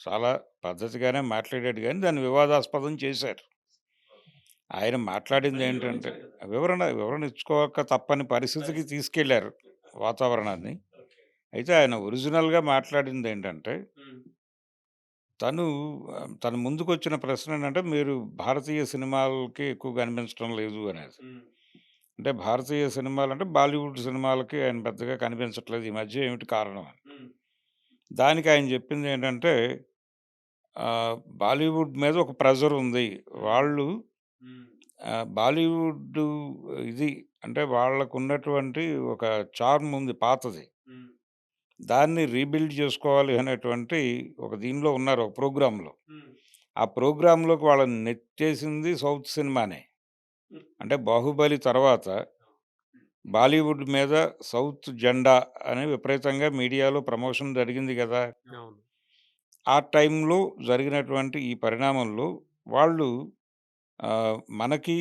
Speaker 3: చాలా పద్ధతిగానే మాట్లాడాడు గానీ, దాన్ని వివాదాస్పదం చేశారు. ఆయన మాట్లాడిందేంటంటే వివరణ ఇచ్చుకోక తప్పని పరిస్థితికి తీసుకెళ్లారు వాతావరణాన్ని. అయితే ఆయన ఒరిజినల్‌గా మాట్లాడిందేంటంటే, తను తన ముందుకొచ్చిన ప్రశ్నేంటంటే, "మీరు భారతీయ సినిమాలకి ఎక్కువ కనిపించడం లేదు" అనేది. అంటే భారతీయ సినిమాలంటే బాలీవుడ్ సినిమాలకి ఆయన పెద్దగా కనిపించట్లేదు ఈ మధ్య ఏమిటి కారణం అని. దానికి ఆయన చెప్పిందేంటంటే, బాలీవుడ్ మీద ఒక ప్రెషర్ ఉంది. వాళ్ళు బాలీవుడ్డు ఇది అంటే వాళ్ళకున్నటువంటి ఒక చార్మ్ ఉంది పాతది. దాన్ని రీబిల్డ్ చేసుకోవాలి అనేటువంటి ఒక దీనిలో ఉన్నారు ఒక ప్రోగ్రామ్‌లో. ఆ ప్రోగ్రామ్‌లోకి వాళ్ళని నెట్టేసింది సౌత్ సినిమానే. అంటే 'బాహుబలి' తర్వాత బాలీవుడ్ మీద సౌత్ జెండా అని విపరీతంగా మీడియాలో ప్రమోషన్ జరిగింది గదా!
Speaker 2: అవును.
Speaker 3: ఆ టైంలో జరిగినటువంటి ఈ పరిణామంలో వాళ్ళు మనకి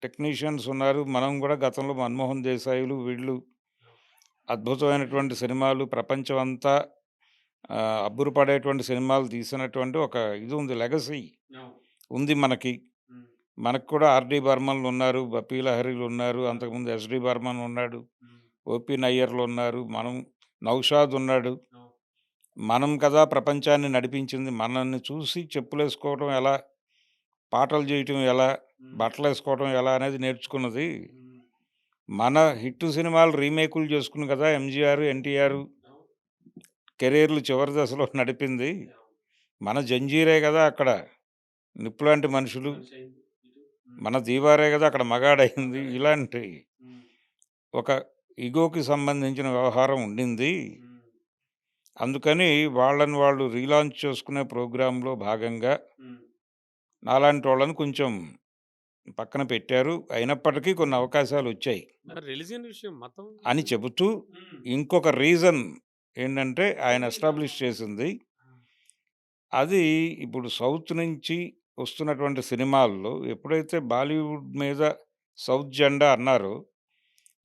Speaker 3: టెక్నీషియన్స్ ఉన్నారు. మనం గూడా గతంలో 'మన్మోహన్ దేశాయిలు' వీళ్ళు అద్భుతమైనటువంటి సినిమాలు ప్రపంచమంతా అబ్బురపడేటువంటి సినిమాలు తీసినటువంటి ఒక ఇది ఉంది. లెగసీ ఉంది మనకి. మనకు కూడా 'ఆర్‌డి బర్మన్‌లున్నారు. 'బప్పీ లహిరీలున్నారు. అంతకుముందు 'ఎస్‌డి బర్మన్' ఉన్నాడు. 'ఓపీ నయ్యర్‌లున్నారు. మనం 'నౌషాద్' ఉన్నాడు. మనం కదా ప్రపంచాన్ని నడిపించింది. మనల్ని చూసి చెప్పులేసుకోవడం ఎలా, పాటలు చేయటం ఎలా, బట్టలేసుకోవడం ఎలా అనేది నేర్చుకున్నది. మన హిట్ సినిమాలు రీమేకులు చేసుకుని కదా 'ఎంజీఆర్', 'ఎన్టీఆర్' కెరియర్‌లు చివరి దశలో నడిపింది. మన 'జంజీరే' గదా అక్కడ నిప్పులాంటి మనుషులు, మన దీవారే కదా అక్కడ మగాడయింది. ఇలాంటి ఒక ఇగోకి సంబంధించిన వ్యవహారం ఉండింది. అందుకని వాళ్ళని వాళ్ళు రీలాంచ్ చేసుకునే ప్రోగ్రాంలో భాగంగా నాలాంటి వాళ్ళని కొంచెం పక్కన పెట్టారు. అయినప్పటికీ కొన్ని అవకాశాలొచ్చాయి
Speaker 2: మరి రిలీజియన్ విషయం మతం
Speaker 3: అని చెబుతూ, ఇంకొక రీజన్ ఏంటంటే ఆయన ఎస్టాబ్లిష్ చేసింది, అది ఇప్పుడు సౌత్ నుంచి వస్తున్నటువంటి సినిమాల్లో ఎప్పుడైతే బాలీవుడ్ మీద సౌత్ జెండా అన్నారో,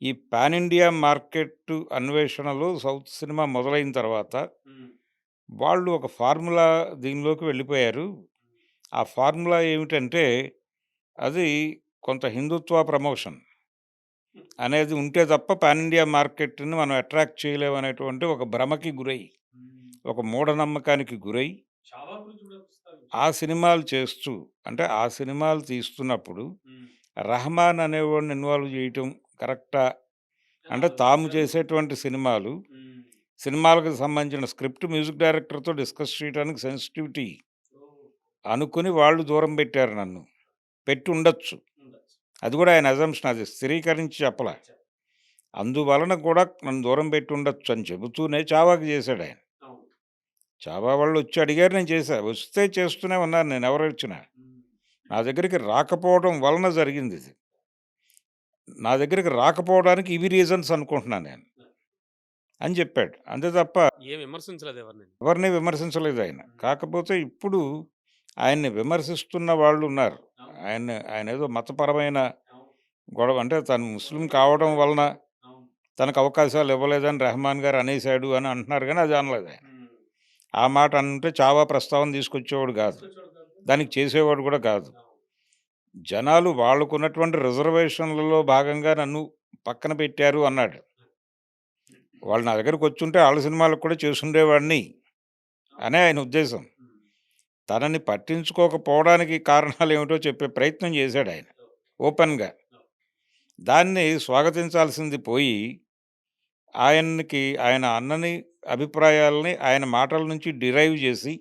Speaker 3: ఈ పాన్ ఇండియా మార్కెట్ అన్వేషణలో సౌత్ సినిమా మొదలైన తర్వాత వాళ్ళు ఒక ఫార్ములా దీనిలోకి వెళ్ళిపోయారు. ఆ ఫార్ములా ఏమిటంటే, అది కొంత హిందుత్వ ప్రమోషన్ అనేది ఉంటే తప్ప పాన్ ఇండియా మార్కెట్‌ని మనం అట్రాక్ట్ చేయలేమనేటువంటి ఒక భ్రమకి గురై, ఒక మూఢనమ్మకానికి గురై, ఆ సినిమాలు చేస్తూ అంటే ఆ సినిమాలు తీస్తున్నప్పుడు రహమాన్ అనేవాడిని ఇన్వాల్వ్ చేయటం కరెక్టా? అంటే తాము చేసేటువంటి సినిమాలకు సంబంధించిన స్క్రిప్ట్ మ్యూజిక్ డైరెక్టర్‌తో డిస్కస్ చేయడానికి సెన్సిటివిటీ అనుకుని వాళ్ళు దూరం పెట్టారు నన్ను. పెట్టుండొచ్చు. అది కూడా ఆయన అజంప్షన్, అది స్థిరీకరించి చెప్పలా. అందువలన కూడా నన్ను దూరం పెట్టుండొచ్చు అని చెబుతూనే చావాకి చేశాడాయన. చావా వాళ్ళొచ్చి అడిగారు, నేను చేశా. వస్తే చేస్తూనే ఉన్నాను నేను ఎవరొచ్చినా. నా దగ్గరికి రాకపోవడం వలన జరిగిందిది. నా దగ్గరికి రాకపోవడానికి ఇవి రీజన్స్ అనుకుంటున్నాను నేను అని చెప్పాడు. అంతే తప్ప
Speaker 2: ఏం విమర్శించలేదు ఎవరిని.
Speaker 3: ఎవరిని విమర్శించలేదు ఆయన. కాకపోతే ఇప్పుడు ఆయన్ని విమర్శిస్తున్న వాళ్ళున్నారు. ఆయనేదో మతపరమైన గొడవ, అంటే తను ముస్లిం కావడం వలన తనకు అవకాశాలు ఇవ్వలేదని రెహమాన్ గారు అనేశాడు అని అంటున్నారు, కానీ అది అనలేదు ఆయన. ఆ మాట అంటే చావా ప్రస్తావన తీసుకొచ్చేవాడు కాదు. దానికి చేసేవాడు కూడా కాదు. జనాలు వాళ్ళకున్నటువంటి రిజర్వేషన్లలో భాగంగా నన్ను పక్కన పెట్టారు అన్నాడు. వాళ్ళు నా దగ్గరకు వచ్చుంటే వాళ్ళ సినిమాలకు కూడా చేసుండేవాడిని అనే ఆయన ఉద్దేశం. తనని పట్టించుకోకపోవడానికి కారణాలు ఏమిటో చెప్పే ప్రయత్నం చేశాడు ఆయన ఓపెన్గా. దాన్ని స్వాగతించాల్సింది పోయి, ఆయన అన్నని అభిప్రాయాలని ఆయన మాటల నుంచి డిరైవ్ చేసి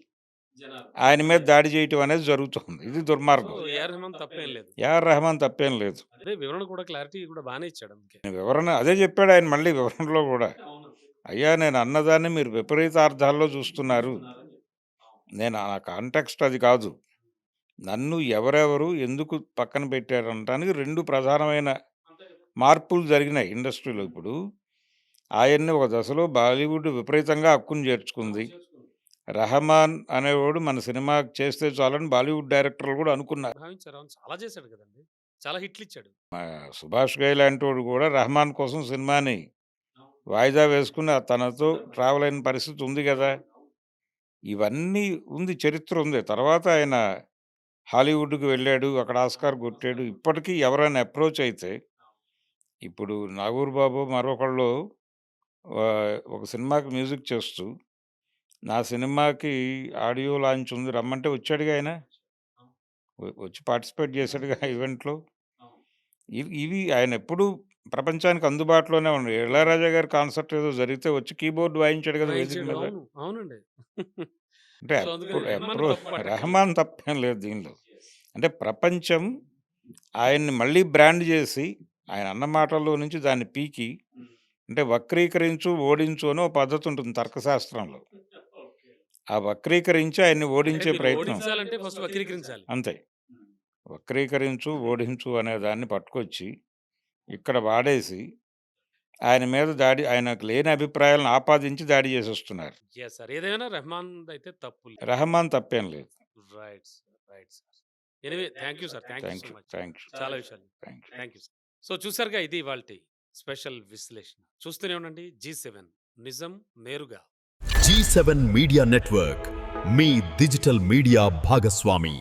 Speaker 3: ఆయన మీద దాడి చేయటం అనేది జరుగుతుంది. ఇది దుర్మార్గం.
Speaker 2: ఏఆర్ రెహమాన్ తప్పేం లేదు.
Speaker 3: ఏఆర్ రెహమాన్ తప్పేం లేదు.
Speaker 2: అదే వివరణ కూడా క్లారిటీ కూడా బాగానే ఇచ్చాడు. అందుకే
Speaker 3: వివరణ అదే చెప్పాడు ఆయన మళ్ళీ వివరణలో కూడా. అయ్యా, నేను అన్నదాన్ని మీరు విపరీత అర్థాల్లో చూస్తున్నారు. నేను ఆ కాంటెక్స్ట్ అది కాదు. నన్ను ఎవరెవరు ఎందుకు పక్కన పెట్టారనటానికి 2 ప్రధానమైన మార్పులు జరిగినాయి ఇండస్ట్రీలో. ఇప్పుడు ఆయన్ని ఒక దశలో బాలీవుడ్ విపరీతంగా హక్కును చేర్చుకుంది. రెహమాన్ అనేవాడు మన సినిమా చేస్తే చాలని బాలీవుడ్ డైరెక్టర్లు కూడా అనుకున్నారు.
Speaker 2: భావించారు. అవును, చాలా చేశాడు కదండి. చాలా హిట్లు ఇచ్చాడు.
Speaker 3: సుభాష్ ఘై లాంటి వాడు కూడా రెహమాన్ కోసం సినిమాని వాయిదా వేసుకుని తనతో ట్రావెల్ అయిన పరిస్థితి ఉంది కదా. ఇవన్నీ ఉంది, చరిత్ర ఉంది. తర్వాత ఆయన హాలీవుడ్‌కి వెళ్ళాడు, అక్కడ ఆస్కార్ కొట్టాడు. ఇప్పటికీ ఎవరైనా అప్రోచ్ అయితే, ఇప్పుడు నాగూర్ బాబు మరొకళ్ళు ఒక సినిమాకి మ్యూజిక్ చేస్తూ, నా సినిమాకి ఆడియో లాంచ్ ఉంది రమ్మంటే వచ్చాడుగా ఆయన. వచ్చి పార్టిసిపేట్ చేశాడుగా ఈవెంట్‌లో. ఇవి ఆయన ఎప్పుడూ ప్రపంచానికి అందుబాటులోనే ఉన్నాడు. ఇళయరాజా గారి కాన్సర్ట్ ఏదో జరిగితే వచ్చి కీబోర్డ్ వాయించాడు కదా వేదిక
Speaker 2: వాయించాడు.
Speaker 3: మీద.
Speaker 2: అవును. అవునండి.
Speaker 3: అంటే
Speaker 2: సో అందుకని రెహమాన్
Speaker 3: ఎప్పుడు
Speaker 2: తప్పు పట్టట్లేదు.
Speaker 3: రెహమాన్ తప్పేం లేదు దీనిలో. అంటే ప్రపంచం ఆయన్ని మళ్ళీ బ్రాండ్ చేసి, ఆయన అన్న మాటల్లో నుంచి దాన్ని పీకి, అంటే వక్రీకరించు, ఓడించు అని ఓ పద్ధతి ఉంటుంది తర్కశాస్త్రంలో. ఆ వక్రీకరించి ఆయన్ని
Speaker 2: అంటే
Speaker 3: ఓడించే
Speaker 2: మీరు
Speaker 3: ప్రయత్నం.
Speaker 2: ఓడించాలంటే ఫస్ట్ వక్రీకరించాలి.
Speaker 3: అంతే. వక్రీకరించు, ఓడించు అనే దాన్ని పట్టుకొచ్చి ఇక్కడ వాడేసి ఆయన మీద దాడి, ఆయనకు లేని అభిప్రాయాలను ఆపాదించి దాడి చేసేస్తున్నారు.
Speaker 2: Yes sir. ఏదేమైనా రెహమాన్ అయితే తప్పు లేదు.
Speaker 3: రెహమాన్ తప్పేం లేదు.
Speaker 2: Right sir. Right sir. Anyway thank you sir. Thank you so much.
Speaker 3: Thank you.
Speaker 2: చాలా విషయాలు.
Speaker 3: Thank you.
Speaker 2: Thank you sir. So చూసారుగా, ఇది ఇవాల్టి స్పెషల్ విశ్లేషణ. చూస్తూనే ఉండండి G7 నిజం నేరుగా.
Speaker 1: G7 మీడియా నెట్వర్క్ మీ డిజిటల్ మీడియా భాగస్వామి.